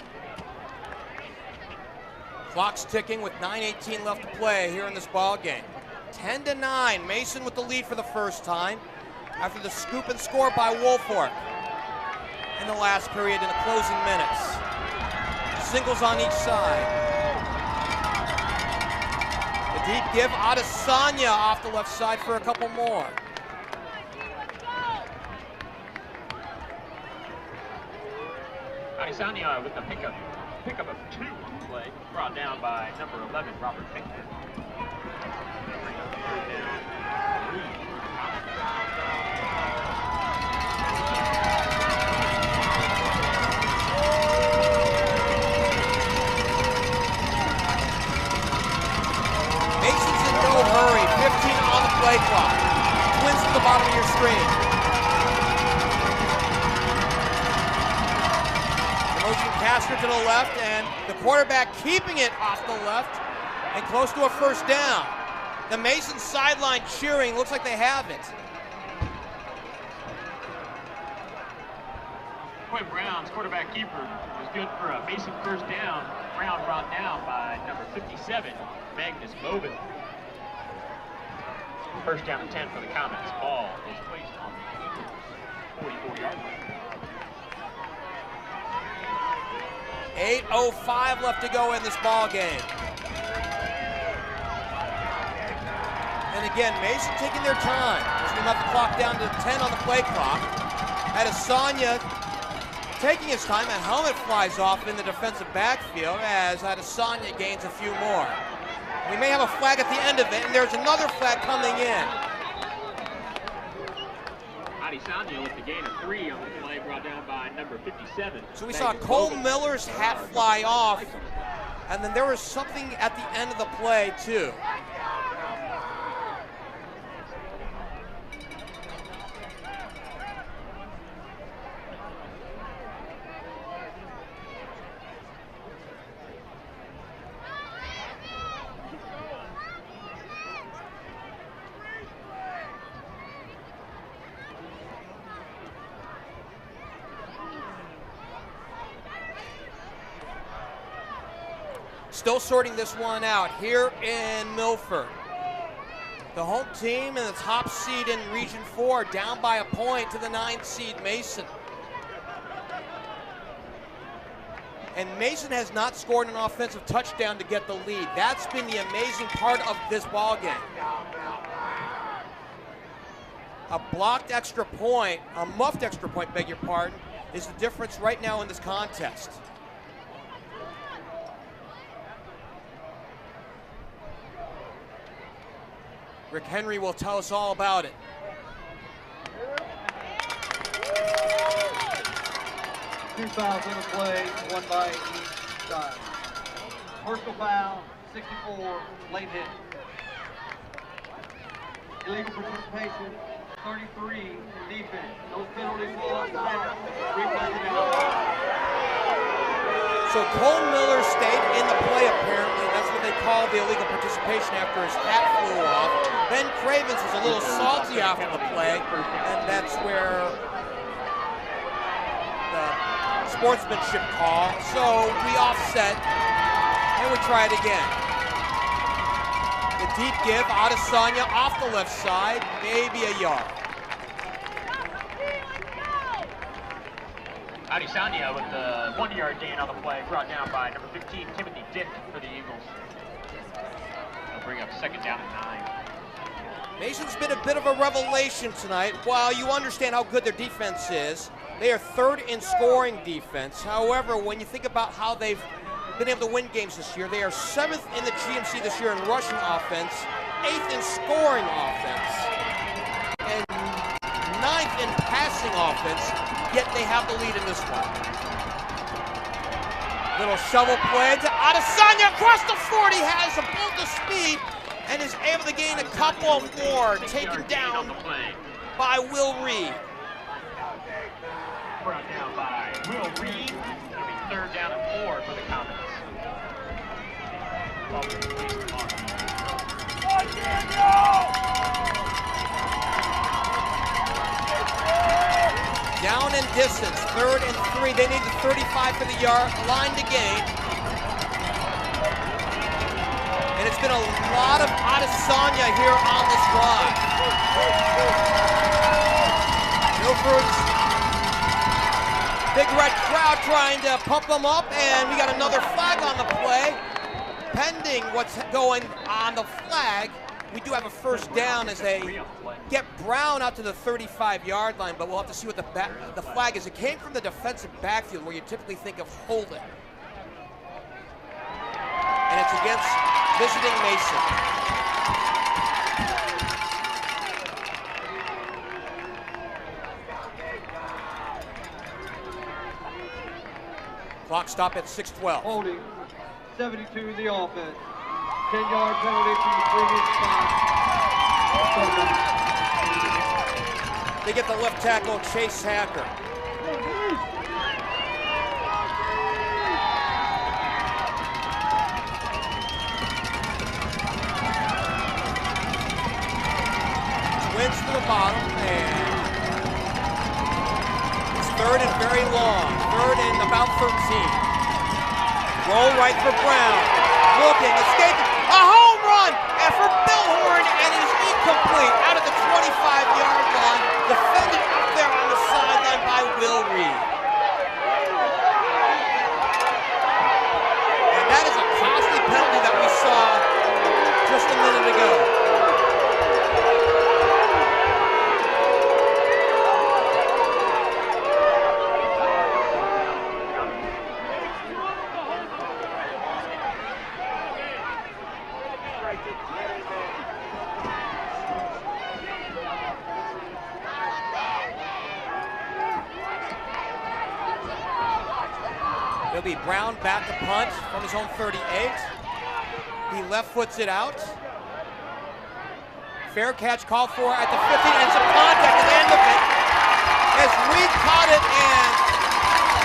Clock's ticking with 9:18 left to play here in this ball game. 10-9, Mason with the lead for the first time after the scoop and score by Woolfork in the last period in the closing minutes. Singles on each side. The deep give, Adesanya off the left side for a couple more. Adesanya with the pickup of 2 on the play, brought down by number 11, Robert Finkler. Mason's in no hurry, 15 on the play clock. Twins to the bottom of your screen. Motion caster to the left, and the quarterback keeping it off the left and close to a first down. The Mason sideline cheering, looks like they have it. Quinn Brown's quarterback keeper was good for a Mason first down. Brown brought down by number 57, Magnus Bobin. First down and 10 for the Comets. Ball is placed on the 44-yard line. 8:05 left to go in this ball game. And again, Mason taking their time as we let the clock down to 10 on the play clock. Adesanya taking his time. A helmet flies off in the defensive backfield as Adesanya gains a few more. We may have a flag at the end of it, and there's another flag coming in. Adesanya with the gain of 3 on the play, brought down by number 57. So we saw Cole Miller's hat fly off, and then there was something at the end of the play too. Still sorting this one out here in Milford. The home team in the top seed in Region 4, down by a point to the 9th seed Mason. And Mason has not scored an offensive touchdown to get the lead. That's been the amazing part of this ball game. A blocked extra point, a muffed extra point, beg your pardon, is the difference right now in this contest. Rick Henry will tell us all about it. Two fouls in the play, one by each side. Personal foul, 64, late hit. Illegal participation, 33, defense. Those penalties will offset. Replay the down. So Cole Miller stayed in the play apparently. That's what they call the illegal participation after his hat flew off. Ben Cravens was a little salty after the play, and that's where the sportsmanship call. So we offset, and we try it again. The deep give, Adesanya off the left side, maybe a yard. Adesanya with the 1-yard gain on the play, brought down by number 15, Timothy Dick for the Eagles. They'll bring up second down and 9. Mason's been a bit of a revelation tonight. While you understand how good their defense is, they are third in scoring defense. However, when you think about how they've been able to win games this year, they are 7th in the GMC this year in rushing offense, 8th in scoring offense, and 9th in passing offense, yet they have the lead in this one. Little shovel play to Adesanya across the 40, has a bolt of speed, and is able to gain a couple more, taken down by Will Reed. Brought down by Will Reed. It'll be 3rd down and 4 for the Comets. Down in distance, 3rd and 3. They need the 35 for the yard line to gain. And it's been a lot of Adesanya here on this drive. Milford's big red crowd trying to pump them up, and we got another flag on the play. Pending what's going on the flag, we do have a 1st down as they get Brown out to the 35-yard line, but we'll have to see what the flag is. It came from the defensive backfield where you typically think of holding. And it's against visiting Mason. Clock stop at 6:12. Holding, 72 the offense. 10-yard penalty from the previous time. They get the left tackle, Chase Hacker. Wins to the bottom, and it's 3rd and very long. 3rd and about 13. Roll right for Brown. Looking, escaping. A home run for Bill Horn, and it is incomplete out of the 25-yard line. Defended up there on the sideline by Will Reed. And that is a costly penalty that we saw just a minute ago. It'll be Brown back to punt from his own 38. He left foots it out. Fair catch called for at the 15, and some contact at the end of it. As Reed caught it, and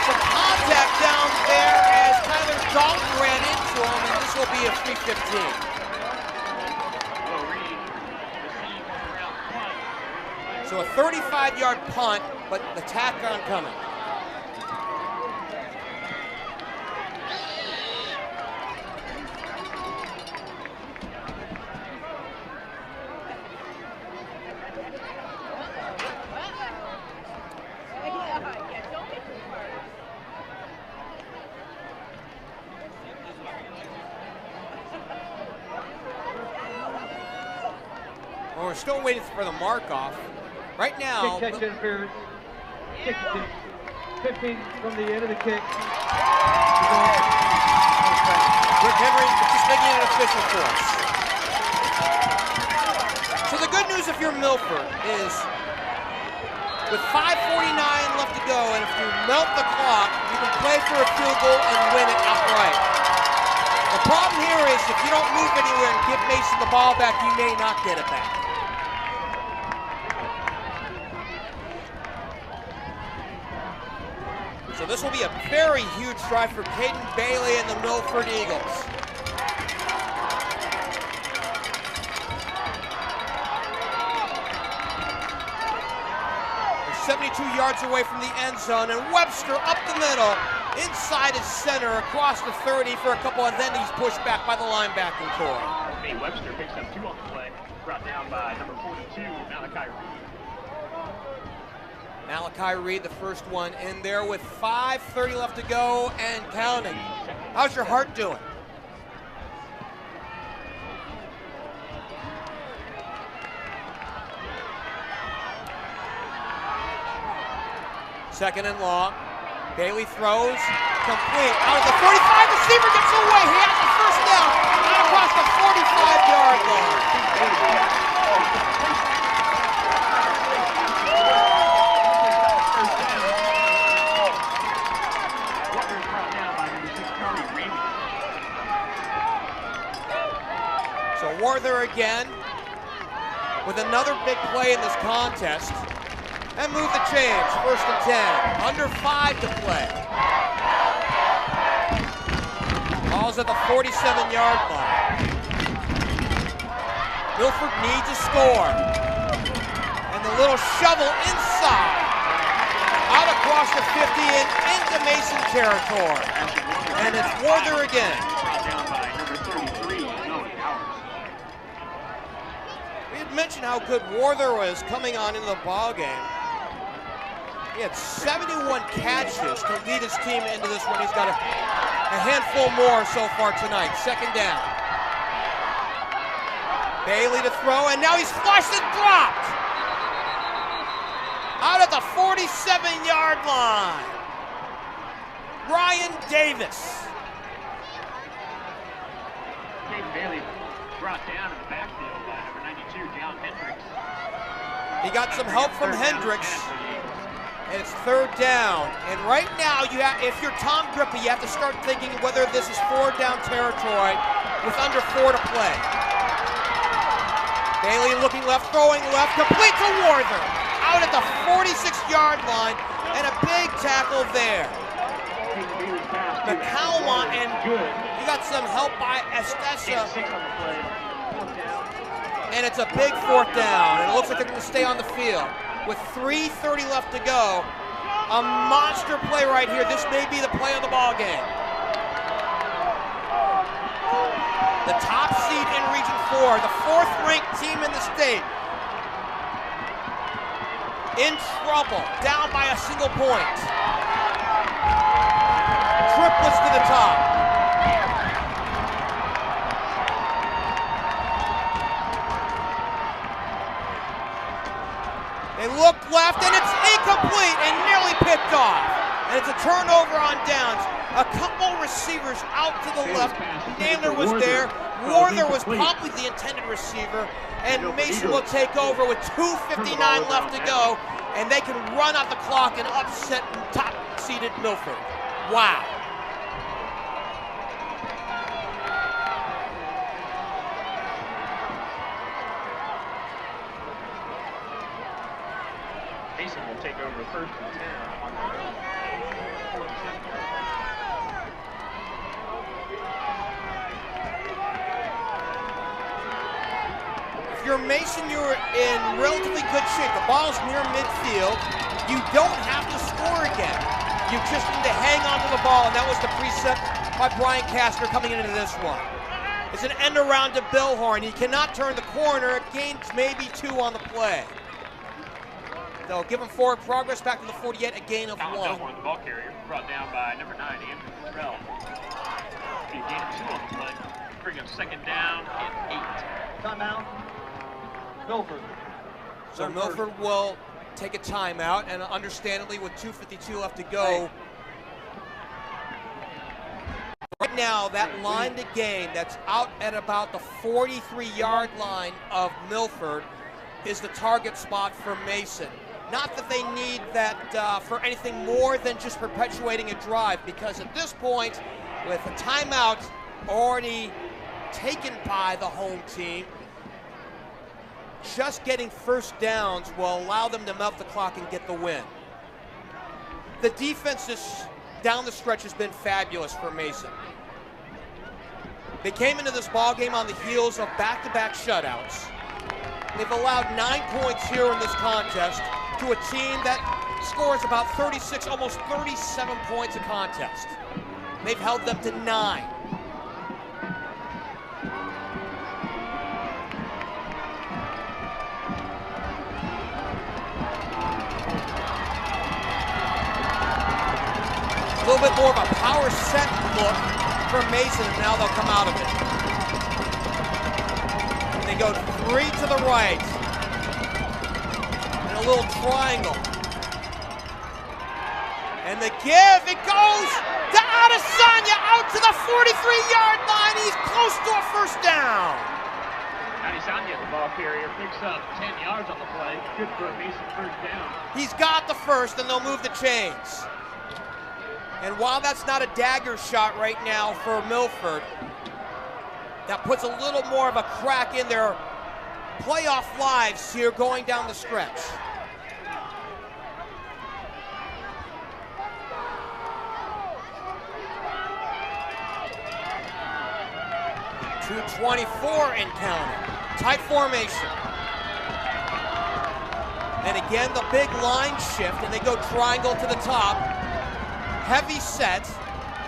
some contact down there as Tyler Dalton ran into him, and this will be a free 15. So a 35-yard punt, but the tack on coming. Well, we're still waiting for the mark off. Right now, kick catch interference. 16. 15 from the end of the kick. Rick Henry just making it official for us. So the good news if you're Milford is with 5:49 left to go, and if you melt the clock, you can play for a field goal and win it outright. The problem here is if you don't move anywhere and give Mason the ball back, you may not get it back. So this will be a very huge drive for Caden Bailey and the Milford Eagles. They're 72 yards away from the end zone, and Webster up the middle, inside his center, across the 30 for a couple, and then he's pushed back by the linebacking core. Hey, Webster picks up 2 on the play, brought down by number 42, Malachi Reed. Malachi Reed, the first one in there with 5:30 left to go and counting. How's your heart doing? Second and long. Bailey throws, complete. Out of the 45, receiver gets away. He has the first down out across the 45-yard line. So Warther again with another big play in this contest. And move the chains, 1st and 10. Under 5 to play. Ball's at the 47-yard line. Milford needs a score. And the little shovel inside. Out across the 50 and into Mason territory. And it's Warther again. We had mentioned how good Warther was coming on into the ball game. He had 71 catches to lead his team into this one. He's got a handful more so far tonight. Second down. Bailey to throw, and now he's flushed and dropped. Out at the 47-yard line. Ryan Davis. Caden Bailey brought down in the backfield by number 92, John Hendricks. He got some help from Hendricks. And it's 3rd down. And right now, if you're Tom Grippy, you have to start thinking whether this is 4th down territory with under 4 to play. Bailey looking left, throwing left, complete to Warther. Out at the 46-yard line, and a big tackle there. McCalmont, and you got some help by Estessa. And it's a big 4th down. And it looks like they're going to stay on the field. With 3:30 left to go, a monster play right here. This may be the play of the ball game. The top seed in Region 4, the 4th-ranked team in the state, in trouble, down by a single point. Triplets to the top. They look left, and it's incomplete and nearly picked off. And it's a turnover on downs. A couple receivers out to the left. Naylor was there. Warther was probably the intended receiver. And Mason will take over with 2:59 left to go. And they can run out the clock and upset top-seeded Milford. Wow. Mason will take over 1st and 10. If you're Mason, you're in relatively good shape. The ball's near midfield. You don't have to score again. You just need to hang on to the ball, and that was the precept by Brian Kastner coming into this one. It's an end around to Billhorn. He cannot turn the corner. It gains maybe 2 on the play. They'll give him forward progress back to the 48, a gain of 1. Billhorn, the ball carrier, brought down by number 9, Andrew Terrell. Be a gain of 2 on the play. Bring up 2nd down and 8. Timeout. Milford. So Milford will take a timeout, and understandably with 2:52 left to go. Right now, that line to gain that's out at about the 43-yard line of Milford is the target spot for Mason. Not that they need that for anything more than just perpetuating a drive, because at this point, with a timeout already taken by the home team, just getting first downs will allow them to melt the clock and get the win. The defense down the stretch has been fabulous for Mason. They came into this ball game on the heels of back-to-back shutouts. They've allowed 9 points here in this contest to a team that scores about 36, almost 37 points a contest. They've held them to 9. A little bit more of a power set look for Mason, and now they'll come out of it. And they go 3 to the right. And a little triangle. And the give, it goes to Adesanya out to the 43-yard line. He's close to a first down. Adesanya, the ball carrier, picks up 10 yards on the play. Good for a Mason first down. He's got the first, and they'll move the chains. And while that's not a dagger shot right now for Milford, that puts a little more of a crack in their playoff lives here going down the stretch. 2:24 and counting. Tight formation. And again, the big line shift, and they go triangle to the top. Heavy set.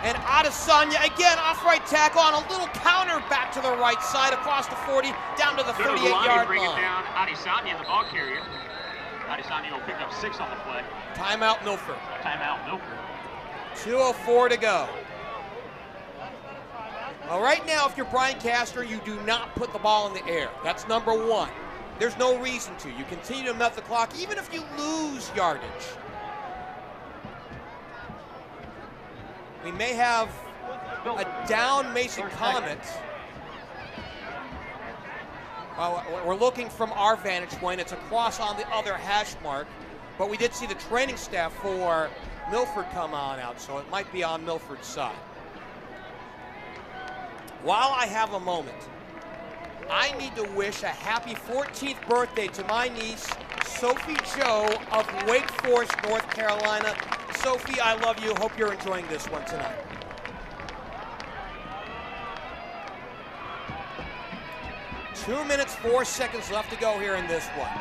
And Adesanya, again, off right tackle on a little counter back to the right side across the 40, down to the 38-yard bring line. It down. Adesanya, the ball carrier. Adesanya will pick up 6 on the play. Timeout, Milford. Timeout, Milford. 2:04 to go. Well, right now, if you're Brian Castor, you do not put the ball in the air. That's number one. There's no reason to. You continue to melt the clock, even if you lose yardage. We may have a down Mason Comets. Well, we're looking from our vantage point. It's across on the other hash mark, but we did see the training staff for Milford come on out, so it might be on Milford's side. While I have a moment, I need to wish a happy 14th birthday to my niece, Sophie Joe of Wake Forest, North Carolina. Sophie, I love you. Hope you're enjoying this one tonight. Two minutes, 4 seconds left to go here in this one.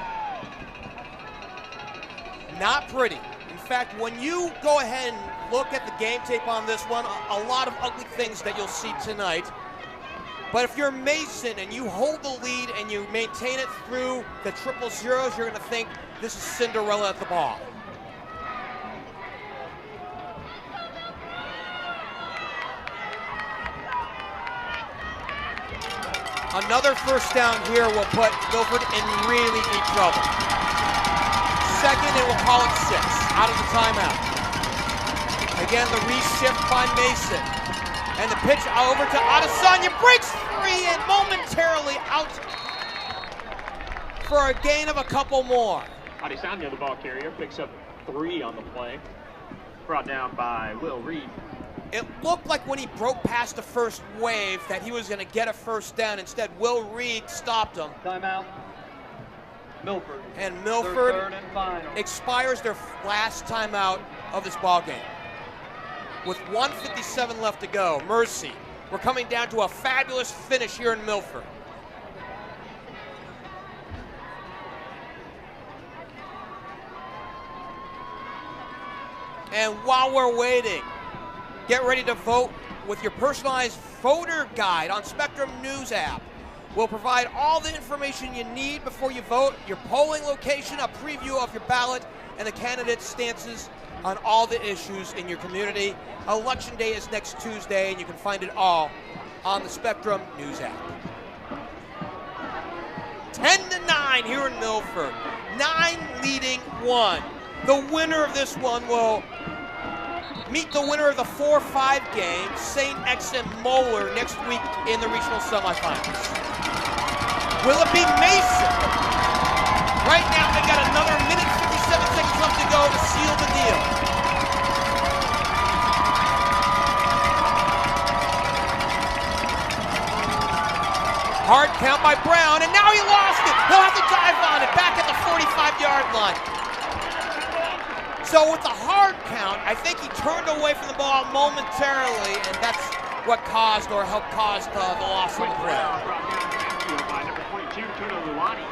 Not pretty. In fact, when you go ahead and look at the game tape on this one, a lot of ugly things that you'll see tonight. But if you're Mason and you hold the lead and you maintain it through the 000s, you're going to think this is Cinderella at the ball. Another first down here will put Milford in really deep trouble. Second, and we'll call it 6 out of the timeout. Again, the reshift by Mason. And the pitch over to Adesanya, breaks free and momentarily out for a gain of a couple more. Adesanya, the ball carrier, picks up 3 on the play. Brought down by Will Reed. It looked like when he broke past the first wave that he was going to get a first down. Instead, Will Reed stopped him. Timeout. Milford. And Their Milford third and final. expires their last timeout of this ball game. With 1:57 left to go, Mercy, we're coming down to a fabulous finish here in Milford. And while we're waiting, get ready to vote with your personalized voter guide on Spectrum News app. We'll provide all the information you need before you vote, your polling location, a preview of your ballot, and the candidates' stances on all the issues in your community. Election Day is next Tuesday, and you can find it all on the Spectrum News app. 10-9 here in Milford. 9 leading 1. The winner of this one will meet the winner of the 4-5 game, St. X and Moeller, next week in the regional semifinals. Will it be Mason? Right now, they've got another minute, 57 seconds left to go to seal the deal. Hard count by Brown, and now he lost it. He'll have to dive on it, back at the 45-yard line. So with the hard count, I think he turned away from the ball momentarily, and that's what caused or helped cause the loss of the play. Brought down the backfield by number 22, Tuna Luani.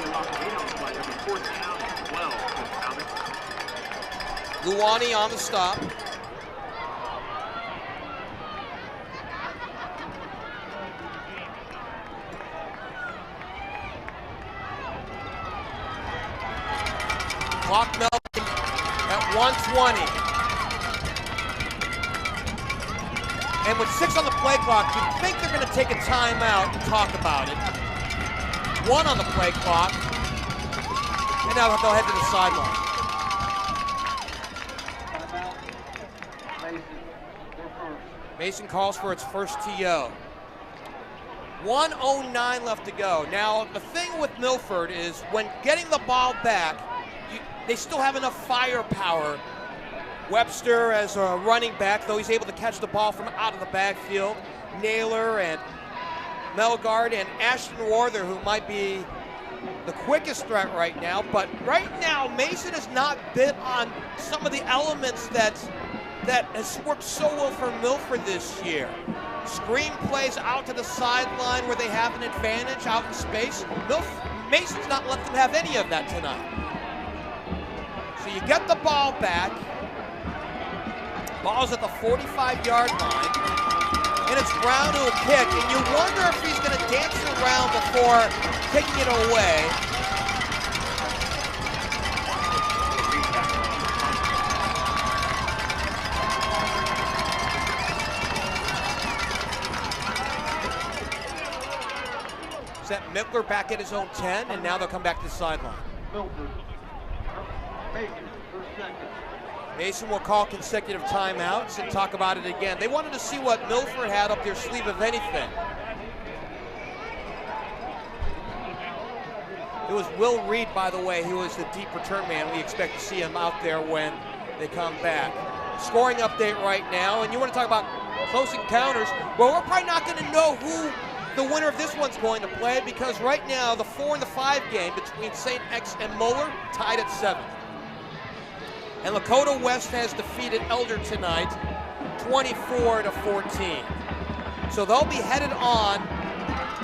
He lost 8 on the play. Number 4th down and 12 for the Comets. Luani on the stop. Clock melting at 1:20. And with 6 on the play clock, you'd think they're going to take a timeout and talk about it. 1 on the play clock. And now they'll head to the sideline. Mason calls for its first TO. 1:09 left to go. Now, the thing with Milford is when getting the ball back, they still have enough firepower. Webster as a running back, though he's able to catch the ball from out of the backfield. Naylor and Melgard and Ashton Warther, who might be the quickest threat right now. But right now, Mason has not bit on some of the elements that has worked so well for Milford this year. Screen plays out to the sideline where they have an advantage out in space. Mason's not let them have any of that tonight. So you get the ball back. Ball's at the 45-yard line. And it's Brown who will kick. And you wonder if he's going to dance around before taking it away. Set Mickler back at his own 10, and now they'll come back to the sideline. Mason will call consecutive timeouts and talk about it again. They wanted to see what Milford had up their sleeve, if anything. It was Will Reed, by the way, who was the deep return man. We expect to see him out there when they come back. Scoring update right now, and you want to talk about close encounters. Well, we're probably not going to know who the winner of this one's going to play, because right now the 4 and the 5 game between St. X and Muller tied at 7. And Lakota West has defeated Elder tonight 24-14. So they'll be headed on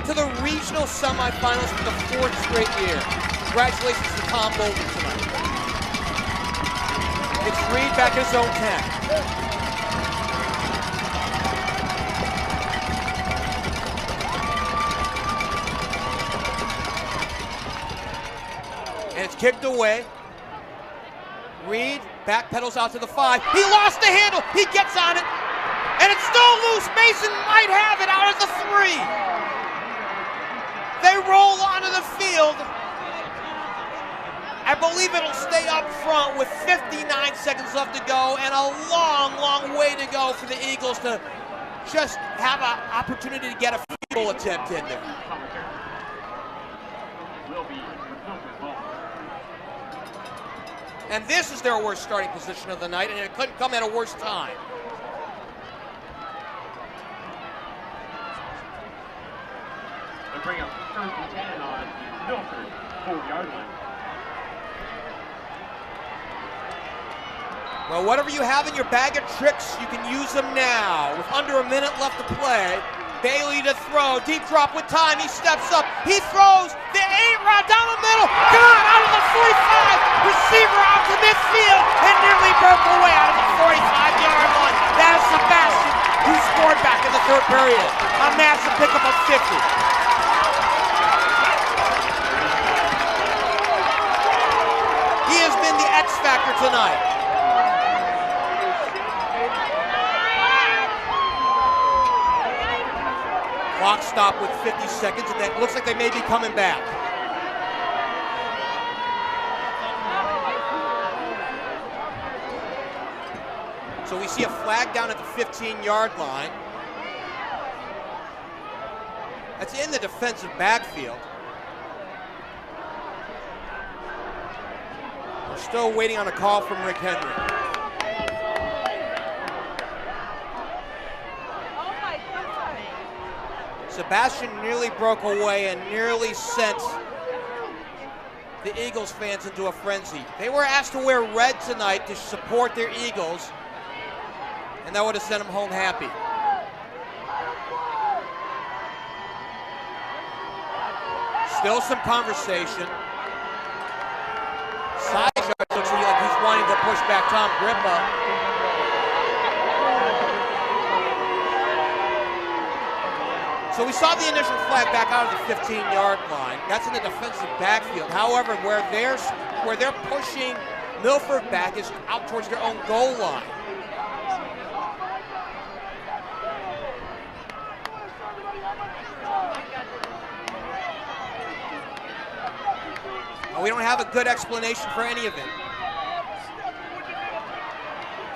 to the regional semifinals for the 4th straight year. Congratulations to Tom Bolden tonight. It's Reed back at his own 10. And it's kicked away. Reed backpedals out to the 5. He lost the handle. He gets on it. And it's still loose. Mason might have it out of the 3. They roll onto the field. I believe it'll stay up front with 59 seconds left to go and a long, long way to go for the Eagles to just have an opportunity to get a field goal attempt in there. And this is their worst starting position of the night, and it couldn't come at a worse time. They bring up 1st and 10 on Milford, 4-yard line. Well, whatever you have in your bag of tricks, you can use them now. With under a minute left to play, Bailey to throw, deep drop with time, he steps up, he throws, the 8 route down the middle, gone out of the 45, receiver out to midfield, and nearly broke away out of the 45-yard line. That is Sebastian, who scored back in the 3rd period. A massive pickup of 50. He has been the X factor tonight. Clock stop with 50 seconds, and it looks like they may be coming back. So we see a flag down at the 15-yard line. That's in the defensive backfield. We're still waiting on a call from Rick Henry. Sebastian nearly broke away and nearly sent the Eagles fans into a frenzy. They were asked to wear red tonight to support their Eagles, and that would have sent them home happy. Still some conversation. Side yard looks like he's wanting to push back Tom Grippa. So we saw the initial flag back out of the 15-yard line. That's in the defensive backfield. However, where they're pushing Milford back is out towards their own goal line. And we don't have a good explanation for any of it.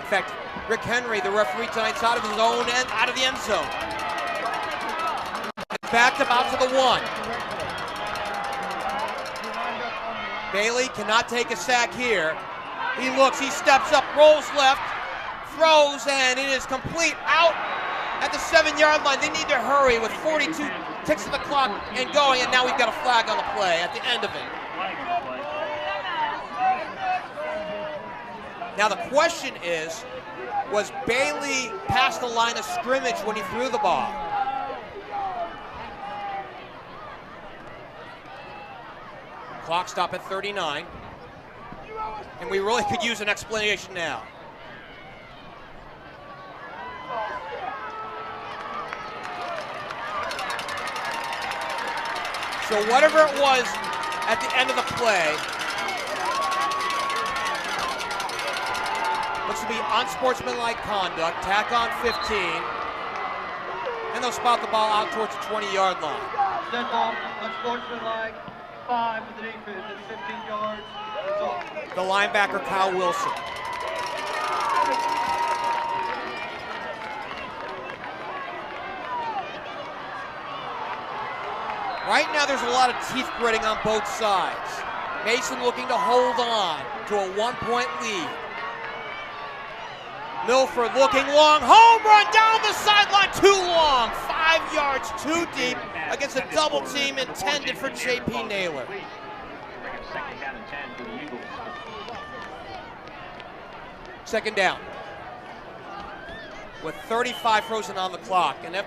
In fact, Rick Henry, the referee tonight's out of his own end, out of the end zone. Backed up out to the 1. Bailey cannot take a sack here. He looks, he steps up, rolls left, throws, and it is complete out at the 7-yard line. They need to hurry with 42 ticks of the clock and going, and now we've got a flag on the play at the end of it. Now the question is, was Bailey past the line of scrimmage when he threw the ball? Clock stop at 39. And we really could use an explanation now. So whatever it was at the end of the play, looks to be unsportsmanlike conduct, tack on 15, and they'll spot the ball out towards the 20-yard line. Dead ball, unsportsmanlike, 5 to the defense at 15 yards. The linebacker, Kyle Wilson. Right now there's a lot of teeth gritting on both sides. Mason looking to hold on to a 1-point lead. Milford looking long, home run down the sideline, too long, 5 yards too deep against a double team intended for J.P. Naylor. Second down and 10 for the Eagles. Second down with 35 frozen on the clock. And if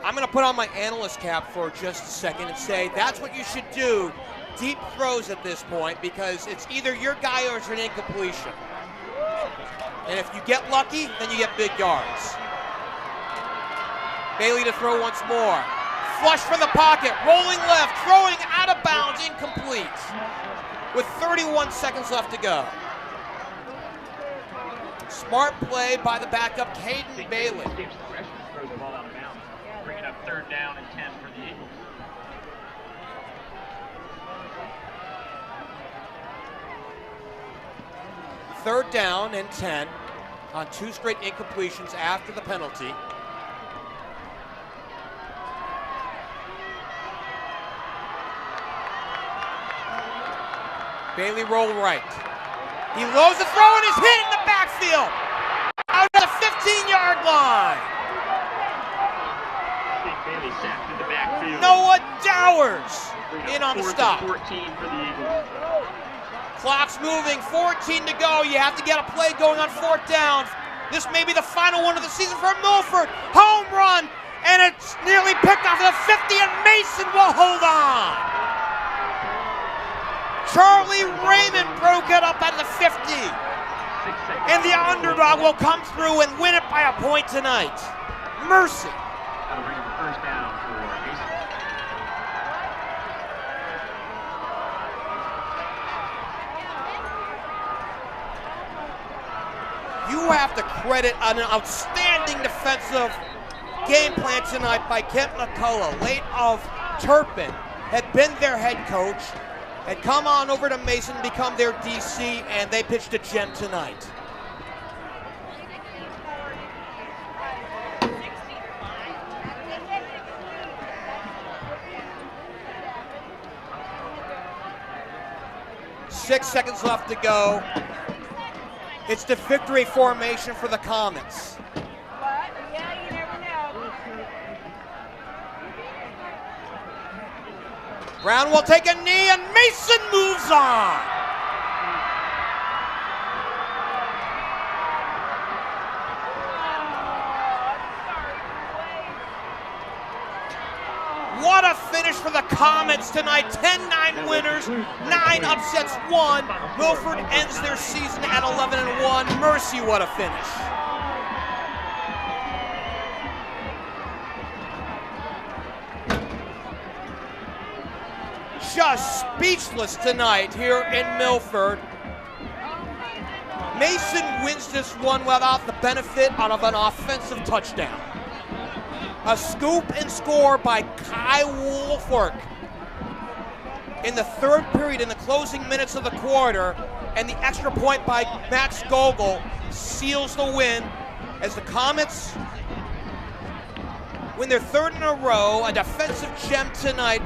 I'm going to put on my analyst cap for just a second and say that's what you should do, deep throws at this point, because it's either your guy or it's an incompletion. And if you get lucky, then you get big yards. Bailey to throw once more. Flush from the pocket, rolling left, throwing out of bounds, incomplete. With 31 seconds left to go. Smart play by the backup, Caden Bailey. Throws the ball out of bounds, bringing up third down and 10 for the Eagles. Third down and 10 on 2 straight incompletions after the penalty. Bailey roll right. He loads the throw and is hit in the backfield. Out to the 15-yard line. Bailey sacked in the backfield. Noah Dowers in on the stop. 14 for the Eagles. Clock's moving, 14 to go. You have to get a play going on 4th down. This may be the final one of the season for Milford. Home run, and it's nearly picked off the 50, and Mason will hold on. Charlie Raymond broke it up at the 50. And the underdog will come through and win it by a point tonight. Mercy. That'll bring the first down for Mason. You have to credit an outstanding defensive game plan tonight by Kent McCullough. Late of Turpin had been their head coach, had come on over to Mason, become their DC, and they pitched a gem tonight. Six seconds left to go. It's the victory formation for the Comets. Yeah, you never know. Brown will take a knee, and Mason moves on. What a finish for the Comets tonight. 10-9 winners, 9 upsets, 1. Milford ends their season at 11-1. Mercy, what a finish. Just speechless tonight here in Milford. Mason wins this one without the benefit of an offensive touchdown. A scoop and score by Woolfork in the third period, in the closing minutes of the quarter, and the extra point by Max Gogul seals the win as the Comets win their third in a row. A defensive gem tonight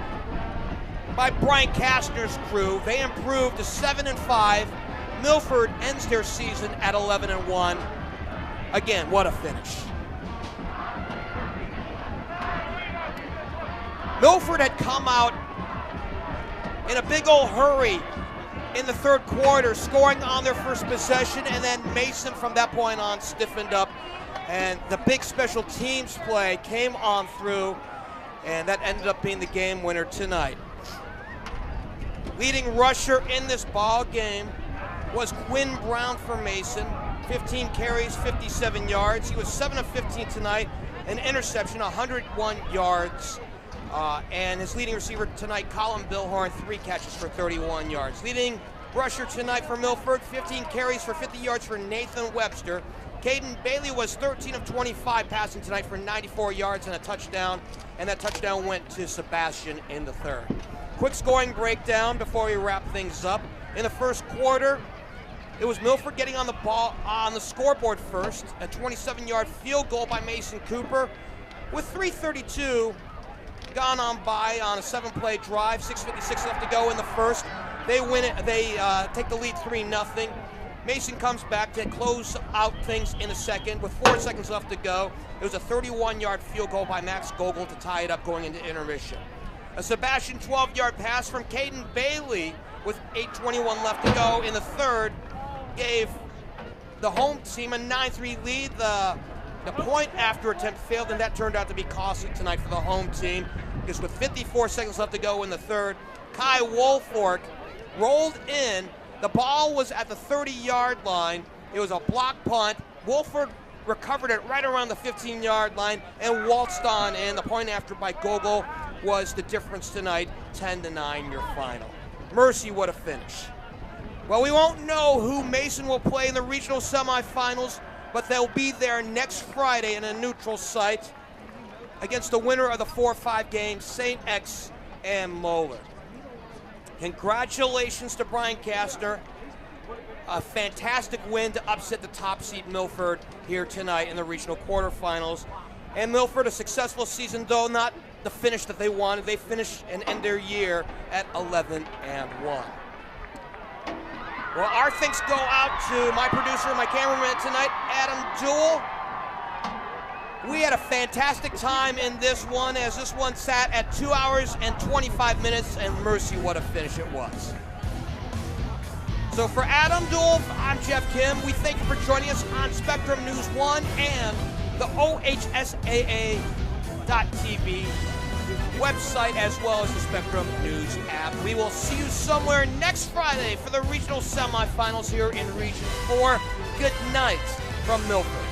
by Brian Kastner's crew. They improved to 7-5. Milford ends their season at 11-1. Again, what a finish. Milford had come out in a big old hurry in the third quarter, scoring on their first possession, and then Mason from that point on stiffened up, and the big special teams play came on through, and that ended up being the game winner tonight. Leading rusher in this ball game was Quinn Brown for Mason. 15 carries, 57 yards. He was 7 of 15 tonight, an interception, 101 yards. And his leading receiver tonight, Colin Billhorn, 3 catches for 31 yards. Leading rusher tonight for Milford, 15 carries for 50 yards for Nathan Webster. Caden Bailey was 13 of 25 passing tonight for 94 yards and a touchdown, and that touchdown went to Sebastian in the third. Quick scoring breakdown before we wrap things up. In the first quarter, it was Milford getting on the ball on the scoreboard first, a 27-yard field goal by Mason Cooper. With 3:32 gone on by on a 7-play drive, 6:56 left to go in the first. They win it. They take the lead 3-0. Mason comes back to close out things in the second with 4 seconds left to go. It was a 31-yard field goal by Max Gogul to tie it up going into intermission. A Sebastian 12-yard pass from Caden Bailey with 8:21 left to go in the third gave the home team a 9-3 lead. The point after attempt failed, and that turned out to be costly tonight for the home team, because with 54 seconds left to go in the third, Kai Woolfork rolled in. The ball was at the 30-yard line. It was a block punt. Wolford recovered it right around the 15-yard line and waltzed on in. The point after by Gogul was the difference tonight, 10-9 your final. Mercy, what a finish. Well, we won't know who Mason will play in the regional semifinals, but they'll be there next Friday in a neutral site against the winner of the 4-5 game, St. X and Moeller. Congratulations to Brian Kastner. A fantastic win to upset the top seed Milford here tonight in the regional quarterfinals. And Milford, a successful season, though not the finish that they wanted. They finished and end their year at 11-1. Well, our thanks go out to my producer and my cameraman tonight, Adam Jewell. We had a fantastic time in this one, as this one sat at 2 hours and 25 minutes, and mercy, what a finish it was. So for Adam Jewell, I'm Jeff Kim. We thank you for joining us on Spectrum News 1 and the OHSAA.TV website, as well as the Spectrum News app. We will see you somewhere next Friday for the regional semifinals here in Region 4. Good night from Milford.